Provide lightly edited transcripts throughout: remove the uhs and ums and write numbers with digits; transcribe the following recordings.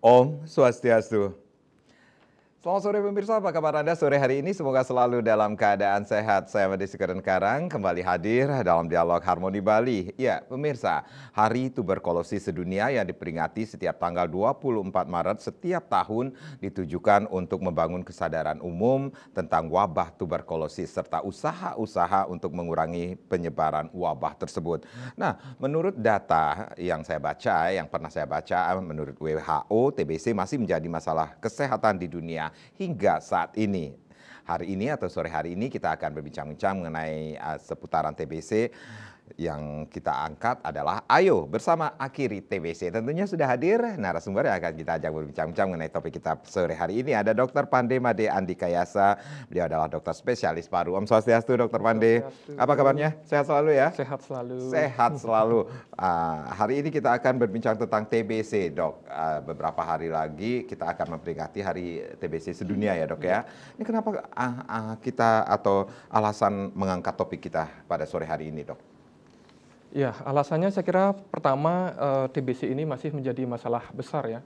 Om Swastiastu. Selamat sore pemirsa, apa kabar Anda sore hari ini? Semoga selalu dalam keadaan sehat. Saya Medi Sekeren Karang kembali hadir dalam dialog Harmoni Bali. Ya, pemirsa, Hari Tuberkulosis Sedunia yang diperingati setiap tanggal 24 Maret setiap tahun ditujukan untuk membangun kesadaran umum tentang wabah tuberkulosis serta usaha-usaha untuk mengurangi penyebaran wabah tersebut. Nah, menurut data yang pernah saya baca, menurut WHO, TBC masih menjadi masalah kesehatan di dunia hingga saat ini. Hari ini atau sore hari ini kita akan berbincang-bincang mengenai seputaran TBC. Yang kita angkat adalah Ayo Bersama Akhiri TBC. Tentunya sudah hadir narasumber yang akan kita ajak berbincang-bincang mengenai topik kita sore hari ini. Ada Dr. Pande Made Andikayasa. Beliau adalah dokter spesialis paru. Om Swastiastu, Dr. Pande. Apa kabarnya? Sehat selalu ya? Sehat selalu. Sehat selalu. Hari ini kita akan berbincang tentang TBC, Dok. Beberapa hari lagi kita akan memperingati Hari TBC Sedunia ya, Dok ya. Ini kenapa kita atau alasan mengangkat topik kita pada sore hari ini, Dok? Ya, alasannya saya kira pertama TBC ini masih menjadi masalah besar ya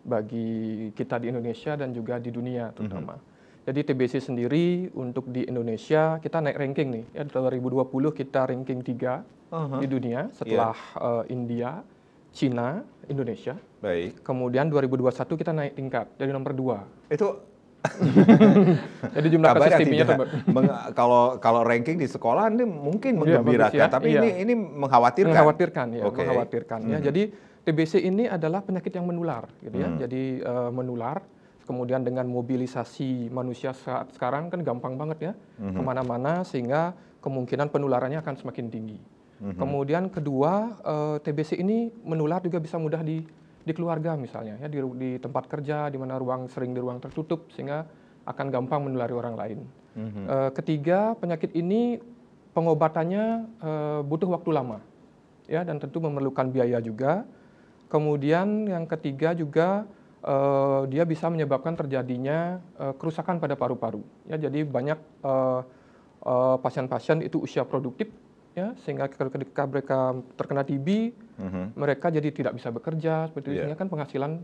bagi kita di Indonesia dan juga di dunia terutama. Jadi TBC sendiri untuk di Indonesia kita naik ranking nih. Ya, 2020 kita ranking 3 di dunia setelah India, Cina, Indonesia. Baik. Kemudian 2021 kita naik tingkat dari nomor 2. Itu jadi jumlah kasus TB-nya kalau ranking di sekolah ini mungkin menggembirakan, tapi ini mengkhawatirkan. Mengkhawatirkan ya. Jadi TBC ini adalah penyakit yang menular, gitu ya. Jadi menular. Kemudian dengan mobilisasi manusia saat sekarang kan gampang banget ya kemana-mana, sehingga kemungkinan penularannya akan semakin tinggi. Kemudian kedua, TBC ini menular juga bisa mudah di keluarga misalnya, ya di tempat kerja, di mana sering di ruang tertutup, sehingga akan gampang menulari orang lain. Ketiga, penyakit ini pengobatannya butuh waktu lama, ya, dan tentu memerlukan biaya juga. Kemudian yang ketiga juga dia bisa menyebabkan terjadinya kerusakan pada paru-paru. Ya, jadi banyak pasien-pasien itu usia produktif. Ya, sehingga ketika mereka terkena TB, mereka jadi tidak bisa bekerja, seperti itu, sehingga kan penghasilan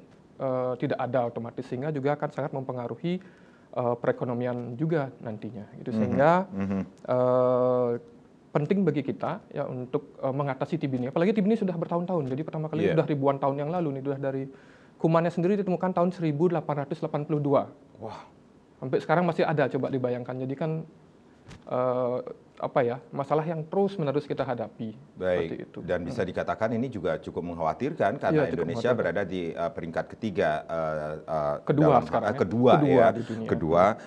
tidak ada otomatis, sehingga juga akan sangat mempengaruhi perekonomian juga nantinya. Itu sehingga penting bagi kita ya untuk mengatasi TB ini. Apalagi TB ini sudah bertahun-tahun, jadi pertama kali sudah ribuan tahun yang lalu nih, sudah dari kumannya sendiri ditemukan tahun 1882. Wah, sampai sekarang masih ada, coba dibayangkan. Jadi kan masalah yang terus-menerus kita hadapi. Baik, itu. Dan bisa dikatakan ini juga cukup mengkhawatirkan karena Indonesia berada di peringkat ketiga, kedua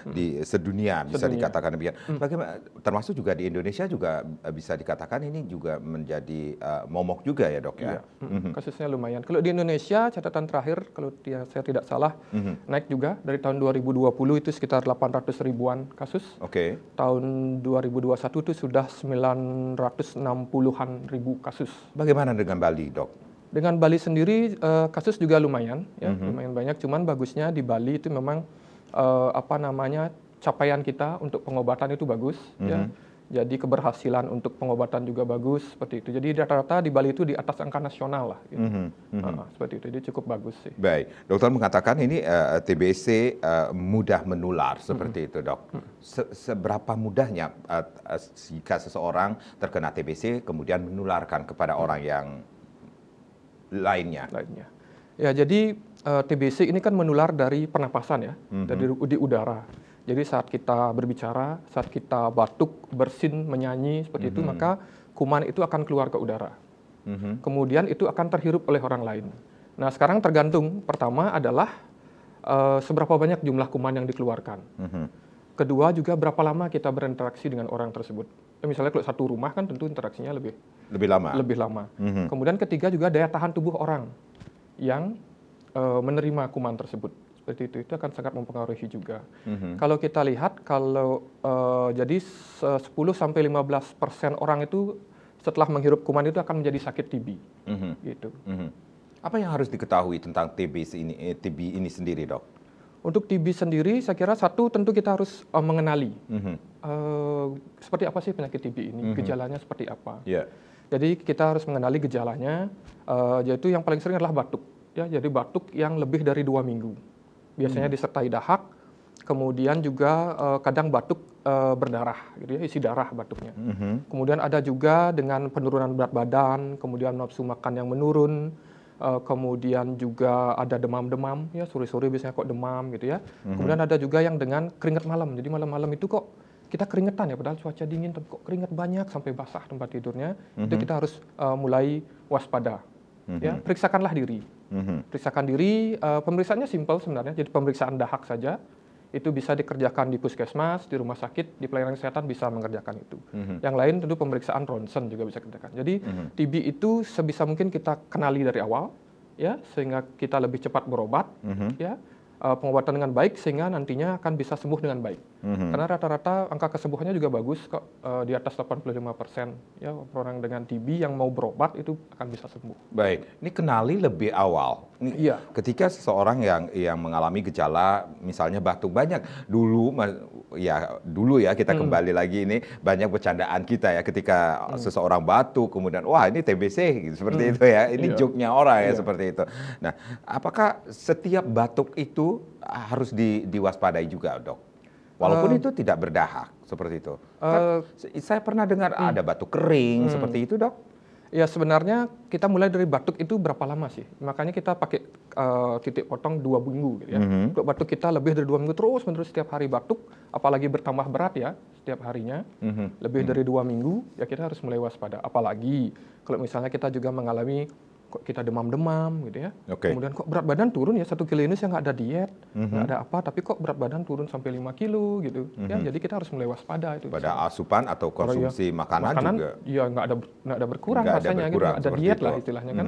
di sedunia, bisa dikatakan demikian. Bagaimana, termasuk juga di Indonesia juga bisa dikatakan ini juga menjadi momok juga ya, Dok ya. Kasusnya lumayan. Kalau di Indonesia catatan terakhir, kalau saya tidak salah, naik juga dari tahun 2020 itu sekitar 800 ribuan kasus. Tahun 2021 itu sudah 960-an ribu kasus. Bagaimana dengan Bali, Dok? Dengan Bali sendiri kasus juga lumayan, ya, lumayan banyak. Cuman bagusnya di Bali itu memang capaian kita untuk pengobatan itu bagus, ya. Jadi keberhasilan untuk pengobatan juga bagus, seperti itu. Jadi rata-rata di Bali itu di atas angka nasional lah. Gitu. Seperti itu, jadi cukup bagus sih. Baik, dokter mengatakan ini TBC mudah menular, seperti itu, Dok. Seberapa mudahnya jika seseorang terkena TBC kemudian menularkan kepada orang yang lainnya? Ya, jadi TBC ini kan menular dari pernapasan ya, dari di udara. Jadi saat kita berbicara, saat kita batuk, bersin, menyanyi, seperti itu, maka kuman itu akan keluar ke udara. Kemudian itu akan terhirup oleh orang lain. Nah, sekarang tergantung. Pertama adalah seberapa banyak jumlah kuman yang dikeluarkan. Kedua juga berapa lama kita berinteraksi dengan orang tersebut. Misalnya kalau satu rumah kan tentu interaksinya lebih lama. Kemudian ketiga juga daya tahan tubuh orang yang menerima kuman tersebut. Seperti itu akan sangat mempengaruhi juga. Kalau kita lihat, jadi 10-15% orang itu setelah menghirup kuman itu akan menjadi sakit TB. Gitu. Apa yang harus diketahui tentang TB ini sendiri, Dok? Untuk TB sendiri, saya kira satu tentu kita harus mengenali seperti apa sih penyakit TB ini, gejalanya seperti apa. Jadi kita harus mengenali gejalanya, yaitu yang paling sering adalah batuk. ya, jadi batuk yang lebih dari 2 minggu. Biasanya disertai dahak, kemudian juga kadang batuk berdarah, gitu ya, isi darah batuknya. Kemudian ada juga dengan penurunan berat badan, kemudian nafsu makan yang menurun, kemudian juga ada demam-demam, ya sore-sore biasanya kok demam gitu ya. Kemudian ada juga yang dengan keringat malam, jadi malam-malam itu kok kita keringetan ya, padahal cuaca dingin, tapi kok keringat banyak sampai basah tempat tidurnya, itu kita harus mulai waspada. Ya, periksakanlah diri. Periksakan diri, pemeriksaannya simpel sebenarnya, jadi pemeriksaan dahak saja, itu bisa dikerjakan di puskesmas, di rumah sakit, di pelayanan kesehatan bisa mengerjakan itu. Yang lain tentu pemeriksaan ronsen juga bisa kerjakan. Jadi TB itu sebisa mungkin kita kenali dari awal, ya, sehingga kita lebih cepat berobat, ya, pengobatan dengan baik sehingga nantinya akan bisa sembuh dengan baik. Karena rata-rata angka kesembuhannya juga bagus kok, di atas 85%. Ya, orang dengan TB yang mau berobat itu akan bisa sembuh. Baik, ini kenali lebih awal. Iya. Ketika seseorang yang mengalami gejala misalnya batuk banyak dulu ya kita kembali lagi ini banyak bercandaan kita ya ketika seseorang batuk kemudian wah ini TBC gitu, seperti itu ya. Ini joke-nya orang ya seperti itu. Nah, apakah setiap batuk itu harus diwaspadai juga, Dok? Walaupun itu tidak berdahak seperti itu. Kan, saya pernah dengar ada batuk kering seperti itu, Dok. Ya sebenarnya kita mulai dari batuk itu berapa lama sih? Makanya kita pakai titik potong 2 minggu gitu ya. Untuk batuk kita lebih dari 2 minggu terus menerus setiap hari batuk, apalagi bertambah berat ya setiap harinya, lebih dari 2 minggu, ya kita harus mulai waspada. Apalagi kalau misalnya kita juga mengalami kok kita demam-demam gitu ya. Kemudian kok berat badan turun ya 1 kilo ini saya nggak ada diet, nggak ada apa, tapi kok berat badan turun sampai 5 kilo gitu. Ya jadi kita harus mulai waspada itu. Pada asupan atau konsumsi makanan juga. Iya nggak ada berkurang rasanya gitu, nggak ada diet lah istilahnya kan.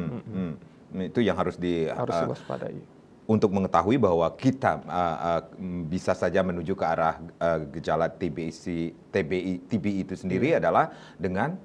Itu yang harus diwaspadai. Untuk mengetahui bahwa kita bisa saja menuju ke arah gejala TB itu sendiri adalah dengan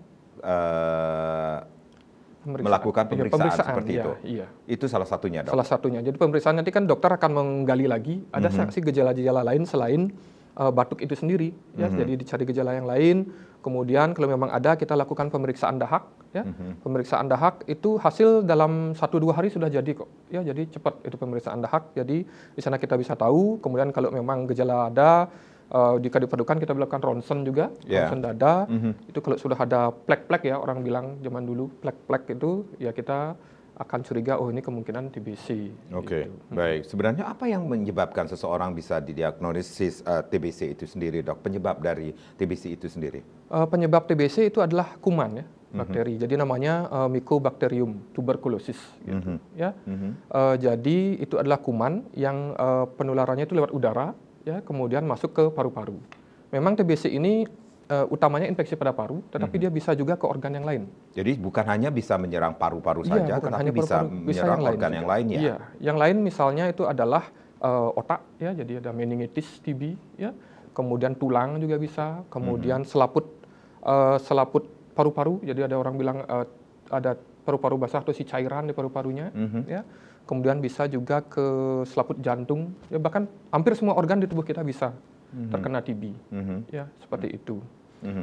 melakukan pemeriksaan seperti itu. Iya. Itu salah satunya, Dok. Salah satunya. Jadi pemeriksaan nanti kan dokter akan menggali lagi ada sih gejala-gejala lain selain batuk itu sendiri. Ya, jadi dicari gejala yang lain. Kemudian kalau memang ada kita lakukan pemeriksaan dahak. Ya, pemeriksaan dahak itu hasil dalam 1-2 hari sudah jadi kok. Ya, jadi cepat itu pemeriksaan dahak. Jadi di sana kita bisa tahu. Kemudian kalau memang gejala ada jika diperlukan kita melakukan ronsen juga, ronsen dada. Itu kalau sudah ada plek-plek ya, orang bilang zaman dulu plek-plek itu ya kita akan curiga oh ini kemungkinan TBC. Oke, gitu. baik. Sebenarnya apa yang menyebabkan seseorang bisa didiagnosis TBC itu sendiri, Dok? Penyebab dari TBC itu sendiri? Penyebab TBC itu adalah kuman ya, bakteri. Jadi namanya Mycobacterium tuberculosis gitu. Ya. Jadi itu adalah kuman yang penularannya itu lewat udara. Ya, kemudian masuk ke paru-paru. Memang TBC ini utamanya infeksi pada paru, tetapi dia bisa juga ke organ yang lain. Jadi bukan hanya bisa menyerang paru-paru saja, bukan tetapi hanya bisa paru-paru, menyerang organ yang lain ya? Iya, yang lain misalnya itu adalah otak, ya, jadi ada meningitis TB, ya, kemudian tulang juga bisa, kemudian selaput paru-paru, jadi ada orang bilang ada paru-paru basah atau si cairan di paru-parunya, ya. Kemudian bisa juga ke selaput jantung, ya bahkan hampir semua organ di tubuh kita bisa terkena TB, ya seperti itu.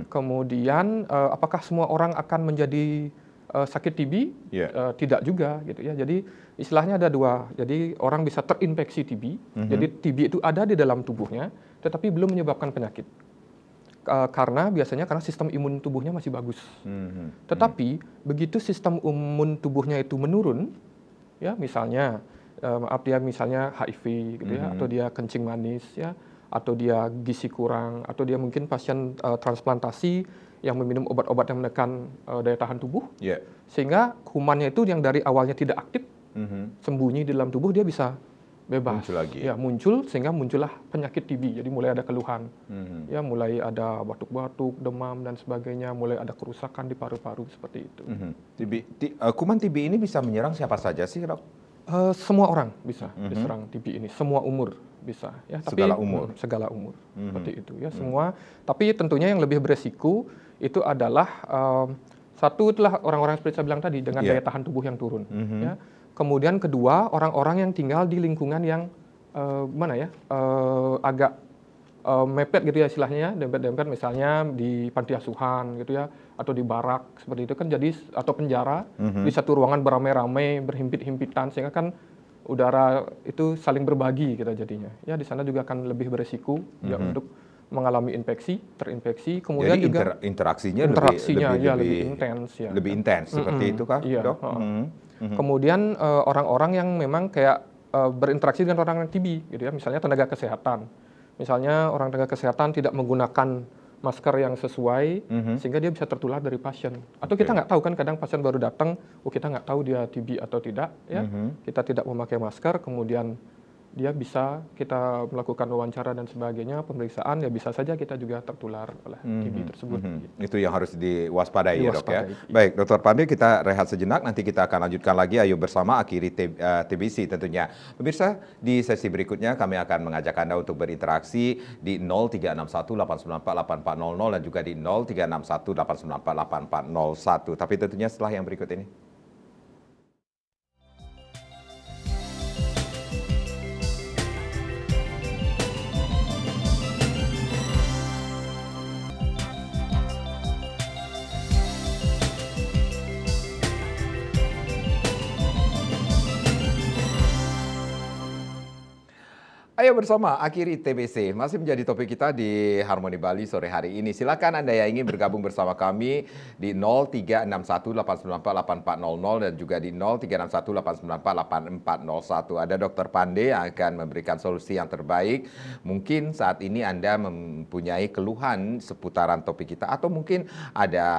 Kemudian apakah semua orang akan menjadi sakit TB? Tidak juga, gitu ya. Jadi istilahnya ada 2. Jadi orang bisa terinfeksi TB. Jadi TB itu ada di dalam tubuhnya, tetapi belum menyebabkan penyakit. Karena sistem imun tubuhnya masih bagus. Tetapi begitu sistem imun tubuhnya itu menurun, ya misalnya dia misalnya HIV gitu ya, atau dia kencing manis ya, atau dia gizi kurang, atau dia mungkin pasien transplantasi yang meminum obat-obat yang menekan daya tahan tubuh, sehingga kumannya itu yang dari awalnya tidak aktif sembunyi di dalam tubuh dia bisa bebas, muncul lagi. Ya muncul sehingga muncullah penyakit TB. Jadi mulai ada keluhan, ya mulai ada batuk-batuk, demam dan sebagainya, mulai ada kerusakan di paru-paru seperti itu. Kuman TB ini bisa menyerang siapa saja sih, Dok? Semua orang bisa diserang TB ini, semua umur bisa. Ya, tapi segala umur seperti itu ya semua. Tapi tentunya yang lebih beresiko itu adalah satu itulah orang-orang seperti saya bilang tadi dengan daya tahan tubuh yang turun. Ya. Kemudian kedua, orang-orang yang tinggal di lingkungan yang agak mepet gitu ya istilahnya, dempet-dempet misalnya di panti asuhan gitu ya, atau di barak seperti itu kan jadi atau penjara di satu ruangan beramai-ramai berhimpit-himpitan sehingga kan udara itu saling berbagi kita jadinya. Ya di sana juga akan lebih beresiko ya untuk mengalami terinfeksi, kemudian Jadi juga interaksinya lebih intens ya. lebih intens seperti itu kah, Iya, Dok? heeh. Kemudian orang-orang yang memang kayak berinteraksi dengan orang yang TB gitu ya, misalnya tenaga kesehatan. Misalnya orang tenaga kesehatan tidak menggunakan masker yang sesuai sehingga dia bisa tertular dari pasien. Atau kita nggak tahu kan, kadang pasien baru datang, kita nggak tahu dia TB atau tidak ya. Kita tidak memakai masker, kemudian dia bisa kita melakukan wawancara dan sebagainya, pemeriksaan, ya bisa saja kita juga tertular oleh TB tersebut. Itu yang harus diwaspadai ya, Dok ya. Diwaspadai. Baik, Dr. Pandey, kita rehat sejenak, nanti kita akan lanjutkan lagi, ayo bersama akhiri TBC tentunya. Pemirsa, di sesi berikutnya kami akan mengajak Anda untuk berinteraksi di 0361 894 8400 dan juga di 0361 894 8401. Tapi tentunya setelah yang berikut ini. Ayo bersama akhiri TBC, masih menjadi topik kita di Harmoni Bali sore hari ini. Silakan Anda yang ingin bergabung bersama kami di 0361 894 8400 dan juga di 0361 894 8401. Ada Dr. Pandey yang akan memberikan solusi yang terbaik. Mungkin saat ini Anda mempunyai keluhan seputaran topik kita atau mungkin ada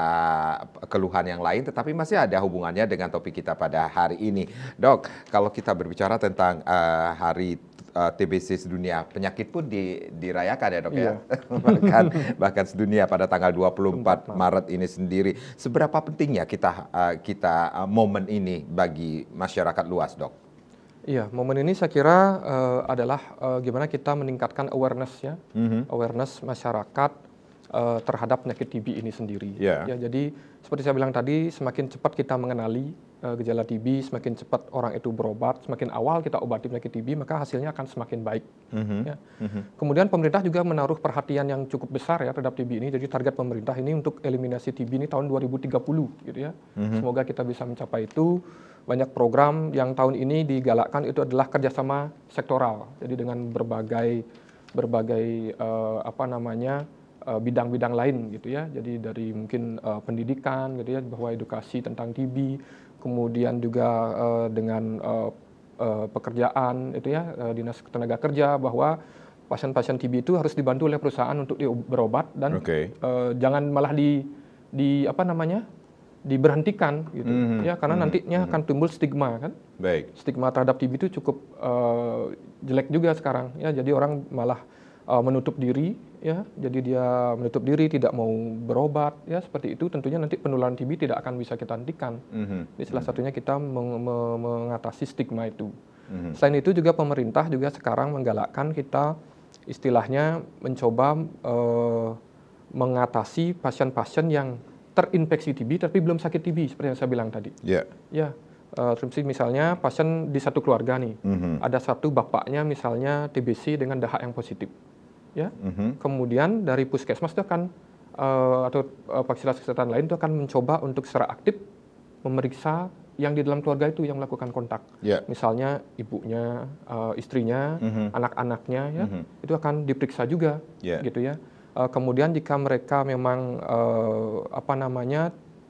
keluhan yang lain tetapi masih ada hubungannya dengan topik kita pada hari ini. Dok, kalau kita berbicara tentang hari TBC sedunia, penyakit pun dirayakan ya, Dok ya. bahkan sedunia pada tanggal 24 Maret ini sendiri. Seberapa pentingnya kita momen ini bagi masyarakat luas, Dok? Iya, momen ini saya kira adalah gimana kita meningkatkan awareness ya, awareness masyarakat terhadap penyakit TB ini sendiri. Ya, jadi seperti saya bilang tadi, semakin cepat kita mengenali gejala TB, semakin cepat orang itu berobat, semakin awal kita obati penyakit TB, maka hasilnya akan semakin baik. Ya. Kemudian pemerintah juga menaruh perhatian yang cukup besar ya terhadap TB ini. Jadi target pemerintah ini untuk eliminasi TB ini tahun 2030 gitu ya. Semoga kita bisa mencapai itu. Banyak program yang tahun ini digalakkan itu adalah kerjasama sektoral. Jadi dengan berbagai bidang-bidang lain gitu ya. Jadi dari mungkin pendidikan gitu ya, bahwa edukasi tentang TB, kemudian juga dengan pekerjaan itu ya, dinas tenaga kerja, bahwa pasien-pasien TB itu harus dibantu oleh perusahaan untuk berobat dan jangan malah diberhentikan gitu ya, karena nantinya akan timbul stigma kan. Stigma terhadap TB itu cukup jelek juga sekarang ya, jadi orang malah menutup diri ya, jadi dia menutup diri, tidak mau berobat ya, seperti itu tentunya nanti penularan TB tidak akan bisa kita hentikan. Jadi salah satunya kita mengatasi stigma itu. Selain itu juga pemerintah juga sekarang menggalakkan kita istilahnya mencoba mengatasi pasien-pasien yang terinfeksi TB tapi belum sakit TB seperti yang saya bilang tadi. Misalnya pasien di satu keluarga nih, ada satu bapaknya misalnya TBC dengan dahak yang positif. Ya, kemudian dari puskesmas itu akan atau fasilitas kesehatan lain itu akan mencoba untuk secara aktif memeriksa yang di dalam keluarga itu yang melakukan kontak. Misalnya ibunya, istrinya, anak-anaknya ya, itu akan diperiksa juga, gitu ya. Kemudian jika mereka memang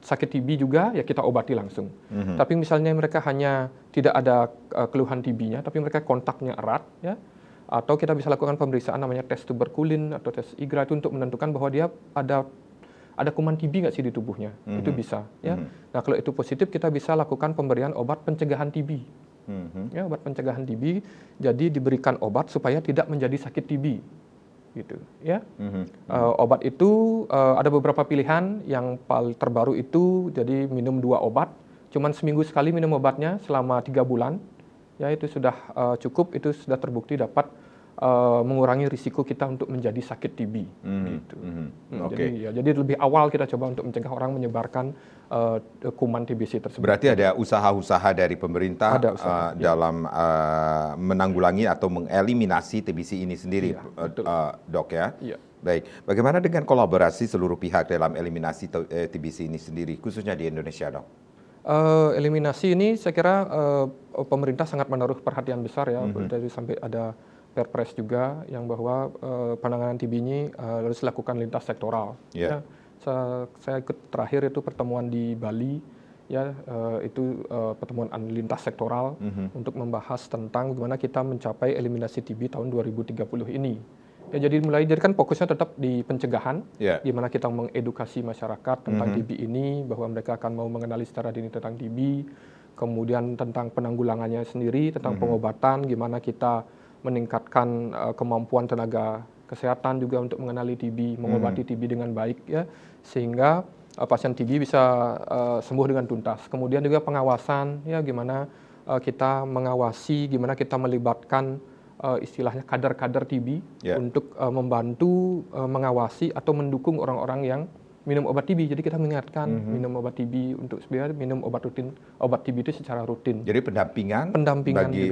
sakit TB juga, ya kita obati langsung. Tapi misalnya mereka hanya tidak ada keluhan TB-nya, tapi mereka kontaknya erat, ya. Atau kita bisa lakukan pemeriksaan namanya tes tuberkulin atau tes IGRA itu untuk menentukan bahwa dia ada kuman TB nggak sih di tubuhnya. Itu bisa ya. Nah kalau itu positif kita bisa lakukan pemberian obat pencegahan TB. Ya, obat pencegahan TB, jadi diberikan obat supaya tidak menjadi sakit TB gitu ya. Obat itu ada beberapa pilihan, yang paling terbaru itu jadi minum 2 obat, cuman seminggu sekali minum obatnya selama 3 bulan. Ya itu sudah cukup, itu sudah terbukti dapat mengurangi risiko kita untuk menjadi sakit TB. Gitu. Jadi lebih awal kita coba untuk mencegah orang menyebarkan kuman TBC tersebut. Berarti ada usaha-usaha dari pemerintah dalam menanggulangi atau mengeliminasi TBC ini sendiri, Dok ya? Baik, bagaimana dengan kolaborasi seluruh pihak dalam eliminasi TBC ini sendiri, khususnya di Indonesia, Dok? Eliminasi ini saya kira pemerintah sangat menaruh perhatian besar ya, dari sampai ada Perpres juga yang bahwa penanganan TB ini harus dilakukan lintas sektoral. Yeah. Ya, saya ikut terakhir itu pertemuan di Bali, ya itu pertemuan lintas sektoral untuk membahas tentang bagaimana kita mencapai eliminasi TB tahun 2030 ini. Ya, jadi kan fokusnya tetap di pencegahan, gimana kita mengedukasi masyarakat tentang TB ini, bahwa mereka akan mau mengenali secara dini tentang TB, kemudian tentang penanggulangannya sendiri, tentang pengobatan, gimana kita meningkatkan kemampuan tenaga kesehatan juga untuk mengenali TB, mengobati TB dengan baik, ya, sehingga pasien TB bisa sembuh dengan tuntas. Kemudian juga pengawasan, ya, gimana kita mengawasi, gimana kita melibatkan istilahnya kader-kader TB untuk membantu mengawasi atau mendukung orang-orang yang minum obat TB. Jadi kita mengingatkan minum obat TB untuk biar minum obat TB itu secara rutin. Jadi pendampingan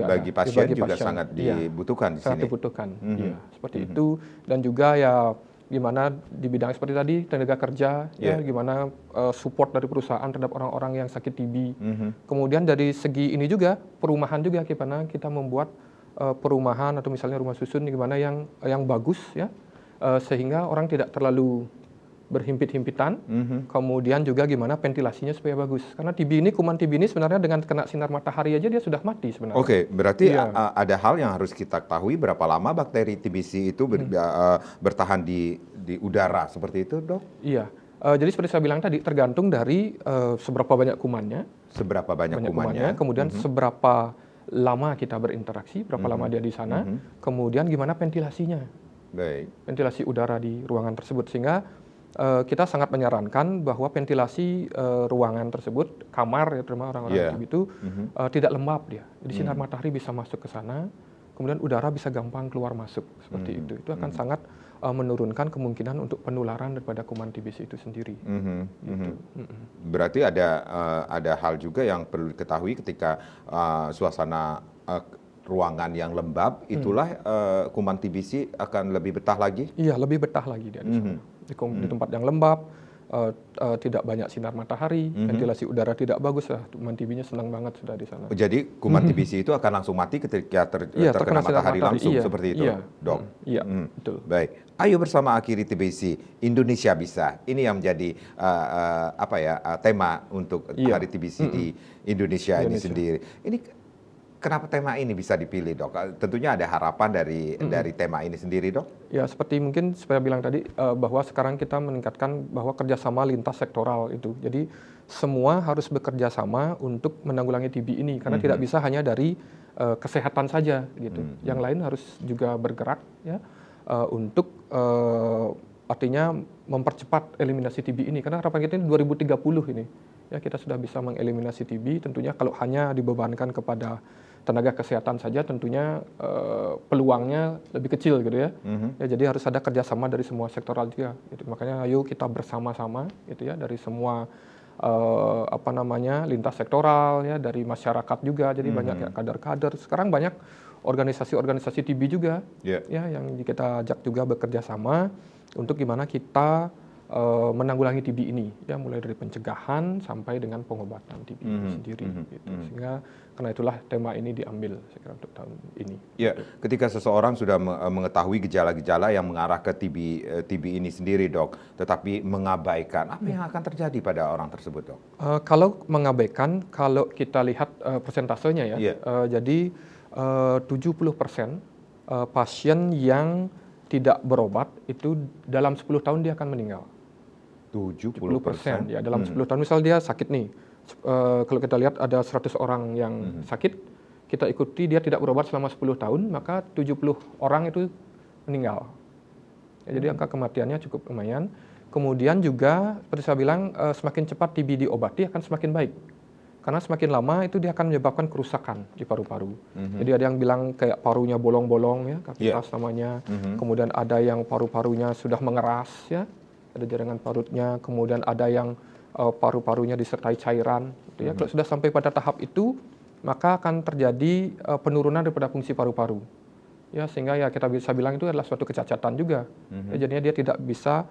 bagi pasien juga sangat dibutuhkan di sini. Sangat dibutuhkan. Iya, seperti itu. Dan juga ya gimana di bidang seperti tadi tenaga kerja, ya gimana support dari perusahaan terhadap orang-orang yang sakit TB. Kemudian dari segi ini juga perumahan juga, gimana kita membuat perumahan atau misalnya rumah susun gimana yang bagus, ya, sehingga orang tidak terlalu berhimpit-himpitan. Kemudian juga gimana ventilasinya supaya bagus, karena TB ini, kuman TB ini sebenarnya dengan kena sinar matahari aja dia sudah mati sebenarnya. Oke, berarti ada hal yang harus kita ketahui, berapa lama bakteri TBC itu bertahan di udara seperti itu, Dok? Iya, jadi seperti saya bilang tadi, tergantung dari seberapa banyak kumannya, kemudian seberapa lama kita berinteraksi, berapa lama dia di sana, kemudian gimana ventilasinya, ventilasi udara di ruangan tersebut, sehingga kita sangat menyarankan bahwa ventilasi ruangan tersebut, kamar ya, terutama orang-orang TB itu tidak lembab dia. Jadi sinar matahari bisa masuk ke sana, kemudian udara bisa gampang keluar masuk seperti itu. Itu akan sangat menurunkan kemungkinan untuk penularan daripada kuman TBC itu sendiri. Gitu. Berarti ada hal juga yang perlu diketahui ketika suasana ruangan yang lembab, itulah kuman TBC akan lebih betah lagi? Iya, lebih betah lagi dia di sana. Di tempat yang lembab, tidak banyak sinar matahari, ventilasi udara tidak bagus, kuman TB-nya senang banget sudah di sana. Jadi kuman TBC itu akan langsung mati ketika terkena matahari langsung, seperti itu, Dok? Iya, betul. Baik, ayo bersama akhiri TBC, Indonesia bisa. Ini yang menjadi tema untuk Hari TBC di Indonesia ini sendiri. Ini kenapa tema ini bisa dipilih, Dok? Tentunya ada harapan dari tema ini sendiri, Dok? Ya, seperti mungkin saya bilang tadi, bahwa sekarang kita meningkatkan bahwa kerjasama lintas sektoral itu. Jadi semua harus bekerja sama untuk menanggulangi TB ini, karena tidak bisa hanya dari kesehatan saja gitu. Yang lain harus juga bergerak, ya, untuk artinya mempercepat eliminasi TB ini, karena harapan kita ini 2030 ini, ya, kita sudah bisa mengeliminasi TB. Tentunya kalau hanya dibebankan kepada tenaga kesehatan saja, tentunya peluangnya lebih kecil gitu, ya. Ya, jadi harus ada kerjasama dari semua sektoral juga. Gitu. Makanya ayo kita bersama-sama, gitu ya, dari semua lintas sektoral, ya, dari masyarakat juga. Jadi banyak ya kader-kader. Sekarang banyak organisasi-organisasi TB juga, ya, yang kita ajak juga bekerja sama untuk gimana kita menanggulangi TB ini, ya, mulai dari pencegahan sampai dengan pengobatan TB sendiri. Gitu. Sehingga karena itulah tema ini diambil saya kira untuk tahun ini. Ya, ketika seseorang sudah mengetahui gejala-gejala yang mengarah ke TB ini sendiri, Dok, tetapi mengabaikan, apa yang akan terjadi pada orang tersebut, Dok? Kalau mengabaikan, kalau kita lihat persentasenya, ya, jadi 70% pasien yang tidak berobat itu dalam 10 tahun dia akan meninggal. 70%, ya, dalam 10 tahun. Misal dia sakit nih, kalau kita lihat ada 100 orang yang sakit, kita ikuti dia tidak berobat selama 10 tahun, maka 70 orang itu meninggal. Ya, jadi angka kematiannya cukup lumayan. Kemudian juga seperti saya bilang, semakin cepat TB diobati akan semakin baik. Karena semakin lama itu dia akan menyebabkan kerusakan di paru-paru. Jadi ada yang bilang kayak parunya bolong-bolong, ya, kavitas namanya. Kemudian ada yang paru-parunya sudah mengeras, ya, ada jaringan parutnya. Kemudian ada yang paru-parunya disertai cairan, gitu, ya. Kalau sudah sampai pada tahap itu, maka akan terjadi penurunan daripada fungsi paru-paru, ya, sehingga ya kita bisa bilang itu adalah suatu kecacatan juga. Ya, jadinya dia tidak bisa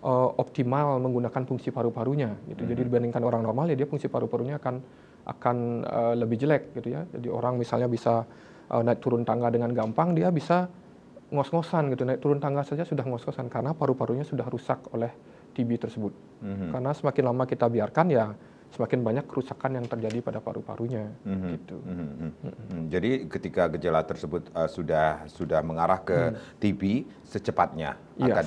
optimal menggunakan fungsi paru-parunya gitu. Jadi dibandingkan orang normal ya dia fungsi paru-parunya akan lebih jelek gitu ya. Jadi orang misalnya bisa naik turun tangga dengan gampang, dia bisa ngos-ngosan gitu, naik turun tangga saja sudah ngos-ngosan karena paru-parunya sudah rusak oleh TB tersebut. Karena semakin lama kita biarkan ya semakin banyak kerusakan yang terjadi pada paru-parunya gitu. Jadi ketika gejala tersebut sudah mengarah ke TB, secepatnya Iya,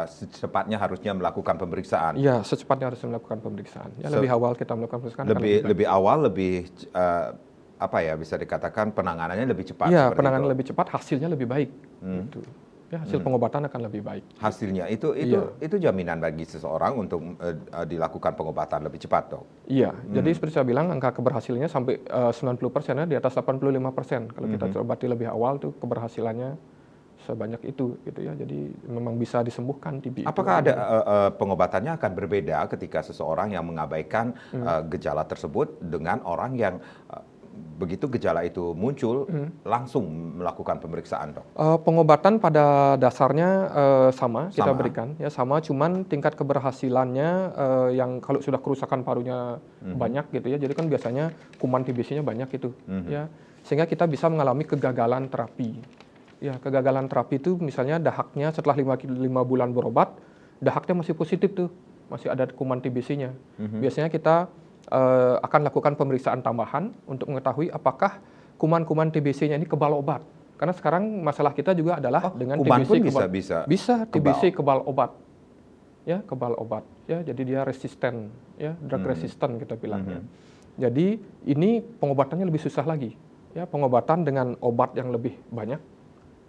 secepatnya harusnya melakukan pemeriksaan. Iya, secepatnya harus melakukan pemeriksaan. Ya, lebih awal kita melakukan pemeriksaan akan lebih baik. Lebih awal, lebih apa ya, bisa dikatakan penanganannya lebih cepat. Iya, seperti penanganan itu. lebih cepat, hasilnya lebih baik. Gitu. Ya, hasil pengobatan akan lebih baik. Hasilnya Iya. itu jaminan bagi seseorang untuk dilakukan pengobatan lebih cepat, Dok. Iya, jadi seperti saya bilang angka keberhasilannya sampai 90% ya, di atas 85%. Kalau kita obati lebih awal tuh keberhasilannya sebanyak itu gitu ya. Jadi memang bisa disembuhkan TB itu. Apakah ada pengobatannya akan berbeda ketika seseorang yang mengabaikan gejala tersebut dengan orang yang begitu gejala itu muncul langsung melakukan pemeriksaan, Dok? Pengobatan pada dasarnya sama kita berikan ya, sama, cuman tingkat keberhasilannya yang kalau sudah kerusakan parunya banyak gitu ya, jadi kan biasanya kuman TBC-nya banyak itu ya, sehingga kita bisa mengalami kegagalan terapi. Ya, kegagalan terapi itu misalnya dahaknya setelah 5 bulan berobat, dahaknya masih positif tuh, masih ada kuman TBC-nya. Biasanya kita akan lakukan pemeriksaan tambahan untuk mengetahui apakah kuman-kuman TBC-nya ini kebal obat. Karena sekarang masalah kita juga adalah dengan kuman TBC pun kebal. Bisa TBC kebal obat. Ya, kebal obat. Ya, jadi dia resisten, ya, drug resistant kita bilangnya. Jadi ini pengobatannya lebih susah lagi. Ya, pengobatan dengan obat yang lebih banyak.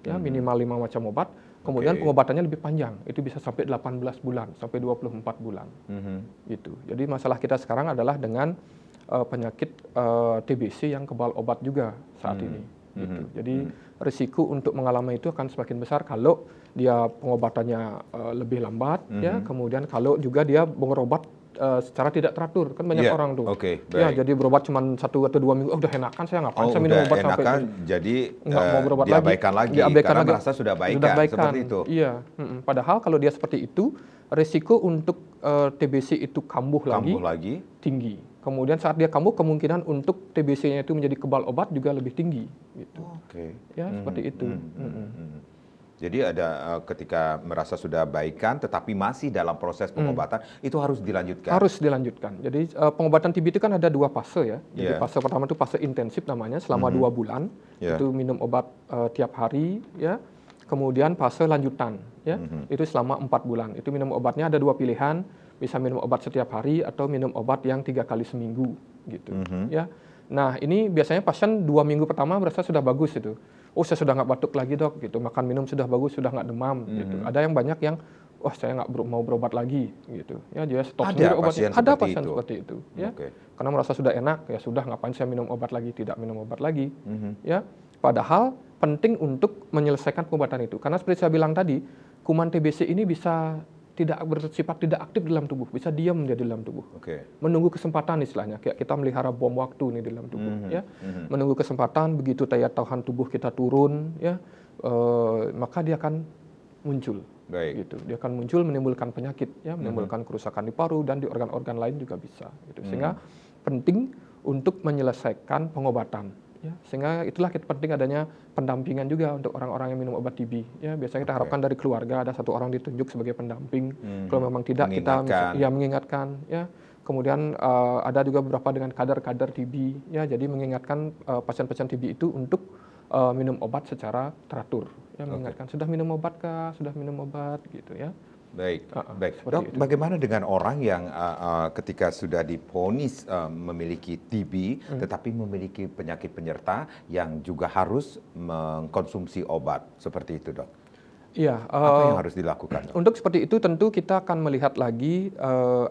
Ya, minimal 5 macam obat. Kemudian pengobatannya lebih panjang, itu bisa sampai 18 bulan, sampai 24 bulan. Gitu. Jadi masalah kita sekarang adalah dengan penyakit TBC yang kebal obat juga saat ini. Gitu. Jadi risiko untuk mengalami itu akan semakin besar kalau dia pengobatannya lebih lambat, ya. Kemudian kalau juga dia berobat secara tidak teratur, kan banyak orang tuh. Ya, jadi berobat cuma 1 atau 2 minggu, udah enakan saya ngapain saya minum obat sampai jadi nggak mau berobat diabaikan lagi karena lagi. merasa sudah baikan. Seperti itu. Iya, padahal kalau dia seperti itu, risiko untuk TBC itu kambuh lagi tinggi. Kemudian saat dia kambuh, kemungkinan untuk TBC-nya itu menjadi kebal obat juga lebih tinggi. Gitu. Ya, seperti itu. Jadi ada ketika merasa sudah baikan, tetapi masih dalam proses pengobatan, itu harus dilanjutkan. Harus dilanjutkan. Jadi pengobatan TB itu kan ada 2 fase ya. Jadi fase pertama itu fase intensif namanya, selama 2 bulan. Itu minum obat tiap hari, ya. Kemudian fase lanjutan, ya. Itu selama 4 bulan. Itu minum obatnya ada 2 pilihan, bisa minum obat setiap hari atau minum obat yang 3 kali seminggu, gitu. Ya. Nah, ini biasanya pasien 2 minggu pertama merasa sudah bagus itu. Oh, saya sudah nggak batuk lagi, Dok, gitu. Makan minum sudah bagus, sudah nggak demam, gitu. Ada yang banyak yang, wah, saya nggak mau berobat lagi, gitu. Ya, dia stop sendiri obatnya. Ada pasien seperti itu, ya. Karena merasa sudah enak, ya sudah, ngapain saya minum obat lagi, tidak minum obat lagi, ya. Padahal penting untuk menyelesaikan pengobatan itu. Karena seperti saya bilang tadi, kuman TBC ini bisa bersifat tidak aktif dalam tubuh, bisa diam dia di dalam tubuh. Menunggu kesempatan istilahnya, kayak kita melihara bom waktu nih di dalam tubuh, ya. Menunggu kesempatan, begitu daya tahan tubuh kita turun, ya, maka dia akan muncul. Gitu. Dia akan muncul menimbulkan penyakit, ya, menimbulkan kerusakan di paru dan di organ-organ lain juga bisa. Gitu. Sehingga penting untuk menyelesaikan pengobatan. Ya, sehingga itulah penting adanya pendampingan juga untuk orang-orang yang minum obat TB. Ya, biasanya kita harapkan dari keluarga ada 1 orang ditunjuk sebagai pendamping. Kalau memang tidak, kita mengingatkan. Ya. Kemudian ada juga beberapa dengan kadar-kadar TB. Ya, jadi mengingatkan pasien-pasien TB itu untuk minum obat secara teratur. Ya, mengingatkan sudah minum obat kah, sudah minum obat, gitu ya. Baik. Dok, bagaimana dengan orang yang ketika sudah divonis memiliki TB, tetapi memiliki penyakit penyerta yang juga harus mengkonsumsi obat seperti itu, Dok? Iya. Apa yang harus dilakukan, Dok? Untuk seperti itu tentu kita akan melihat lagi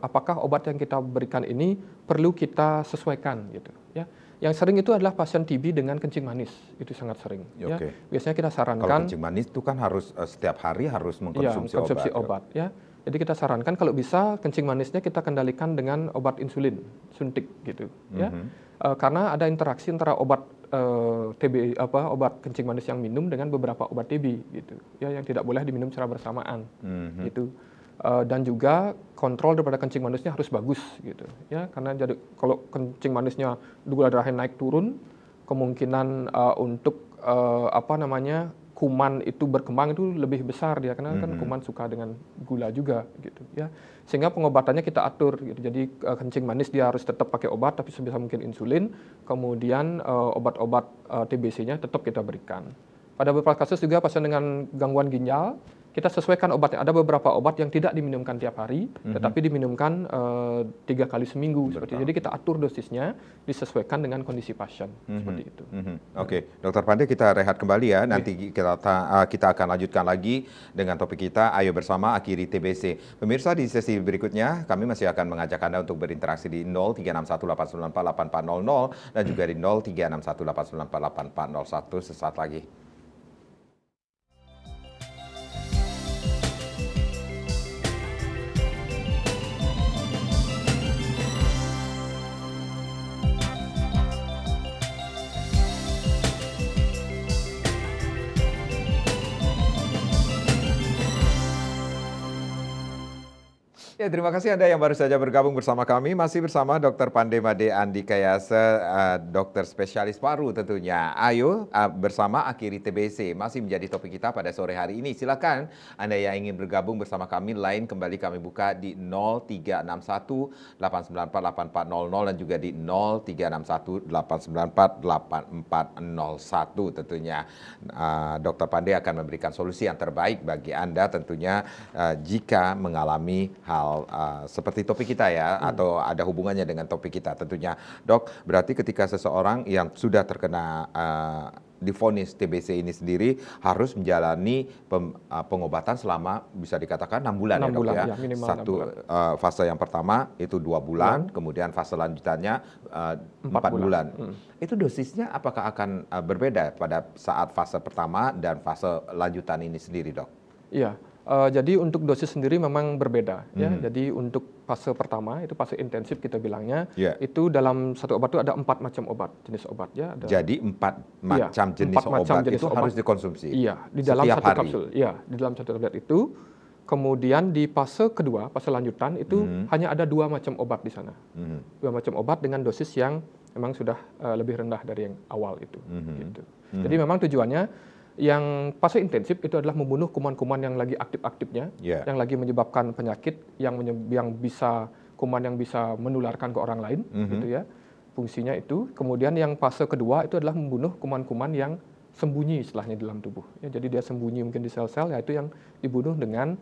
apakah obat yang kita berikan ini perlu kita sesuaikan, gitu. Ya. Yang sering itu adalah pasien TB dengan kencing manis, itu sangat sering. Ya. Biasanya kita sarankan. Kalau kencing manis itu kan harus setiap hari harus mengkonsumsi obat. Ya. Jadi kita sarankan kalau bisa kencing manisnya kita kendalikan dengan obat insulin suntik, gitu. Ya. Karena ada interaksi antara obat obat kencing manis yang minum dengan beberapa obat TB, gitu. Ya, yang tidak boleh diminum secara bersamaan, gitu. dan juga kontrol daripada kencing manisnya harus bagus gitu ya, karena jadi kalau kencing manisnya gula darahnya naik turun, kemungkinan untuk kuman itu berkembang itu lebih besar dia, karena kan kuman suka dengan gula juga gitu ya. Sehingga pengobatannya kita atur gitu. Jadi kencing manis dia harus tetap pakai obat tapi sebisa mungkin insulin, kemudian obat-obat TBC-nya tetap kita berikan. Pada beberapa kasus juga pasien dengan gangguan ginjal, kita sesuaikan obatnya. Ada beberapa obat yang tidak diminumkan tiap hari, tetapi diminumkan 3 kali seminggu. Seperti itu. Jadi kita atur dosisnya, disesuaikan dengan kondisi pasien. Seperti itu. Oke, Dokter Pandey, kita rehat kembali ya. Nanti kita akan lanjutkan lagi dengan topik kita, ayo bersama akhiri TBC. Pemirsa, di sesi berikutnya kami masih akan mengajak Anda untuk berinteraksi di 0361894800 dan juga di 0361894801 sesaat lagi. Ya, terima kasih Anda yang baru saja bergabung bersama kami. Masih bersama Dr. Pandey Made Andikayase, dokter spesialis paru tentunya. Ayo bersama akhiri TBC, masih menjadi topik kita pada sore hari ini. Silakan Anda yang ingin bergabung bersama kami, line kembali kami buka di 0361894800 dan juga di 0361894841 tentunya. Dr. Pandey akan memberikan solusi yang terbaik bagi Anda tentunya jika mengalami hal seperti topik kita ya, atau ada hubungannya dengan topik kita tentunya. Dok, berarti ketika seseorang yang sudah terkena divonis TBC ini sendiri harus menjalani pengobatan selama bisa dikatakan 6 bulan 6 ya dok bulan, ya. ya minimal Satu 6 bulan. Fase yang pertama itu 2 bulan, kemudian fase lanjutannya 4 bulan. Itu dosisnya apakah akan berbeda pada saat fase pertama dan fase lanjutan ini sendiri dok? Iya. Jadi untuk dosis sendiri memang berbeda ya. Jadi untuk fase pertama itu fase intensif kita bilangnya, itu dalam satu obat itu ada 4 macam obat, jenis obat ya. Jadi 4 macam jenis obat itu harus dikonsumsi. Iya, di dalam satu kapsul. Iya, di dalam satu tablet itu. Kemudian di fase kedua, fase lanjutan itu hanya ada 2 macam obat di sana. 2 macam obat dengan dosis yang memang sudah lebih rendah dari yang awal itu. Gitu. Jadi memang tujuannya yang fase intensif itu adalah membunuh kuman-kuman yang lagi aktif-aktifnya, yang lagi menyebabkan penyakit yang bisa kuman yang bisa menularkan ke orang lain, gitu ya. Fungsinya itu. Kemudian yang fase kedua itu adalah membunuh kuman-kuman yang sembunyi istilahnya di dalam tubuh. Ya, jadi dia sembunyi mungkin di sel-sel, yaitu yang dibunuh dengan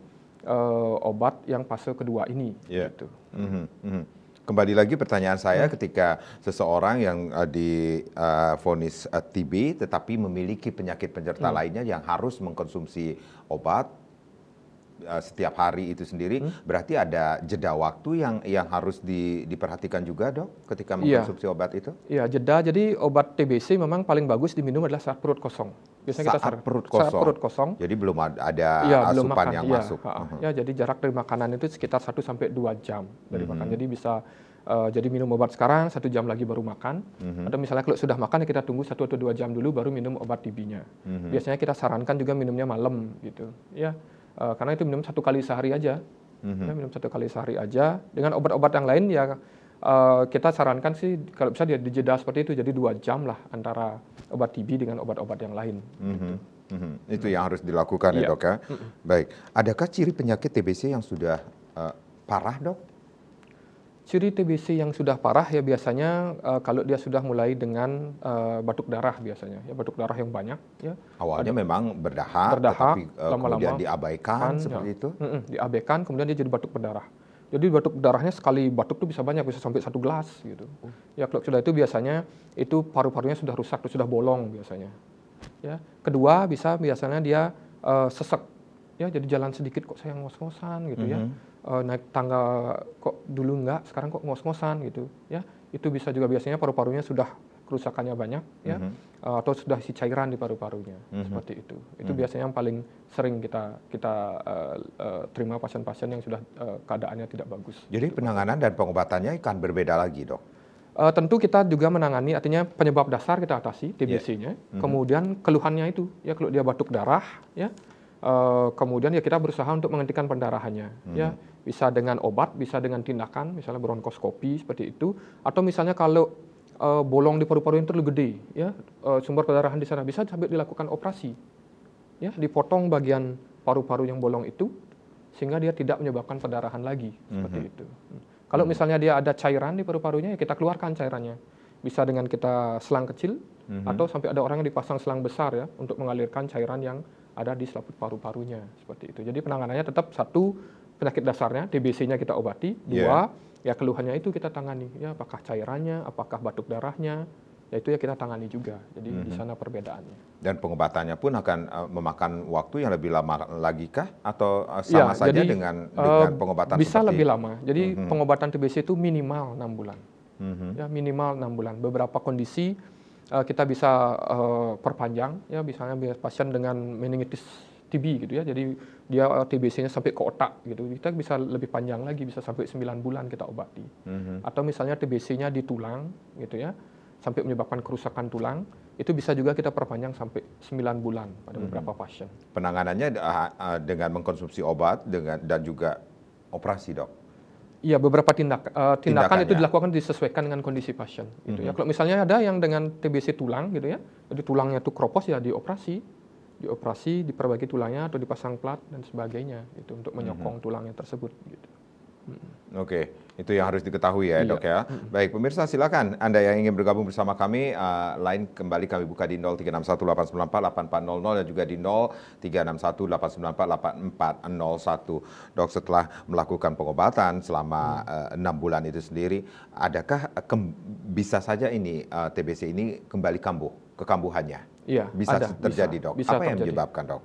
obat yang fase kedua ini. Gitu. Kembali lagi pertanyaan saya, ketika seseorang yang divonis TB tetapi memiliki penyakit penyerta lainnya yang harus mengkonsumsi obat setiap hari itu sendiri, berarti ada jeda waktu yang harus diperhatikan juga dok ketika mengkonsumsi obat itu? Iya, jeda. Jadi obat TBC memang paling bagus diminum adalah saat perut kosong. Biasanya saat perut kosong. Jadi belum ada asupan yang masuk. Ya, jadi jarak dari makanan itu sekitar 1-2 jam dari makan. Jadi bisa jadi minum obat sekarang, 1 jam lagi baru makan. Atau misalnya kalau sudah makan ya kita tunggu 1 atau 2 jam dulu baru minum obat TB-nya. Biasanya kita sarankan juga minumnya malam gitu. Ya, karena itu minum 1 kali sehari aja. Ya, minum 1 kali sehari aja. Dengan obat-obat yang lain ya kita sarankan sih kalau bisa dia dijeda seperti itu, jadi 2 jam lah antara obat TB dengan obat-obat yang lain. Itu yang harus dilakukan ya dok ya. Baik, adakah ciri penyakit TBC yang sudah parah dok? Ciri TBC yang sudah parah ya biasanya kalau dia sudah mulai dengan batuk darah biasanya, ya batuk darah yang banyak. Ya. Awalnya memang berdahak tetapi kemudian diabaikan seperti itu? Diabaikan, kemudian dia jadi batuk berdarah. Jadi batuk darahnya sekali batuk tuh bisa banyak, bisa sampai 1 gelas gitu. Ya kalau sudah itu biasanya itu paru-parunya sudah rusak, sudah bolong biasanya. Ya. Kedua biasanya dia sesek. Ya, jadi jalan sedikit kok saya ngos-ngosan gitu ya. Naik tangga kok dulu enggak, sekarang kok ngos-ngosan gitu ya. Itu bisa juga biasanya paru-parunya sudah kerusakannya banyak ya, atau sudah isi cairan di paru-parunya, seperti itu. Itu biasanya yang paling sering kita terima pasien-pasien yang sudah keadaannya tidak bagus. Jadi penanganan dan pengobatannya akan berbeda lagi dok? Tentu kita juga menangani, artinya penyebab dasar kita atasi TBC-nya, kemudian keluhannya itu ya, kalau dia batuk darah ya, Kemudian ya kita berusaha untuk menghentikan pendarahannya. Ya, bisa dengan obat, bisa dengan tindakan, misalnya bronkoskopi seperti itu, atau misalnya kalau bolong di paru-paru yang terlalu gede, ya sumber pendarahan di sana bisa sampai dilakukan operasi, ya dipotong bagian paru-paru yang bolong itu sehingga dia tidak menyebabkan pendarahan lagi seperti itu. Kalau misalnya dia ada cairan di paru-parunya, ya kita keluarkan cairannya. Bisa dengan kita selang kecil atau sampai ada orang yang dipasang selang besar ya untuk mengalirkan cairan yang ada di selaput paru-parunya seperti itu. Jadi penanganannya tetap satu penyakit dasarnya, TBC-nya kita obati, dua ya keluhannya itu kita tangani ya apakah cairannya, apakah batuk darahnya, ya itu ya kita tangani juga. Jadi di sana perbedaannya. Dan pengobatannya pun akan memakan waktu yang lebih lama lagi kah? Atau Ya, sama saja jadi dengan pengobatan bisa seperti lebih lama. Jadi pengobatan TBC itu minimal 6 bulan. Ya, minimal 6 bulan. Beberapa kondisi kita bisa perpanjang, ya misalnya pasien dengan meningitis TB gitu ya. Jadi dia TBC-nya sampai ke otak gitu. Kita bisa lebih panjang lagi, bisa sampai 9 bulan kita obati. Atau misalnya TBC-nya di tulang gitu ya, sampai menyebabkan kerusakan tulang, itu bisa juga kita perpanjang sampai 9 bulan pada beberapa pasien. penanganannya dengan mengkonsumsi obat dan juga operasi, Dok? Iya, beberapa tindakan itu Tindakannya. dilakukan disesuaikan dengan kondisi pasien gitu ya. Kalau misalnya ada yang dengan TBC tulang gitu ya, jadi tulangnya itu kropos ya dioperasi, diperbaiki tulangnya atau dipasang plat dan sebagainya itu untuk menyokong tulangnya tersebut gitu. Oke, itu yang harus diketahui ya, Iya. Dok ya. Baik, pemirsa silakan Anda yang ingin bergabung bersama kami, line kembali kami buka di 0361 894 8400 dan juga di 0361 894 8401. Dok, setelah melakukan pengobatan selama 6 bulan itu sendiri, adakah bisa saja ini TBC ini kembali kambuh, kekambuhannya? Iya, Bisa ada, terjadi, bisa, Dok. bisa Apa yang terjadi. menyebabkan, Dok?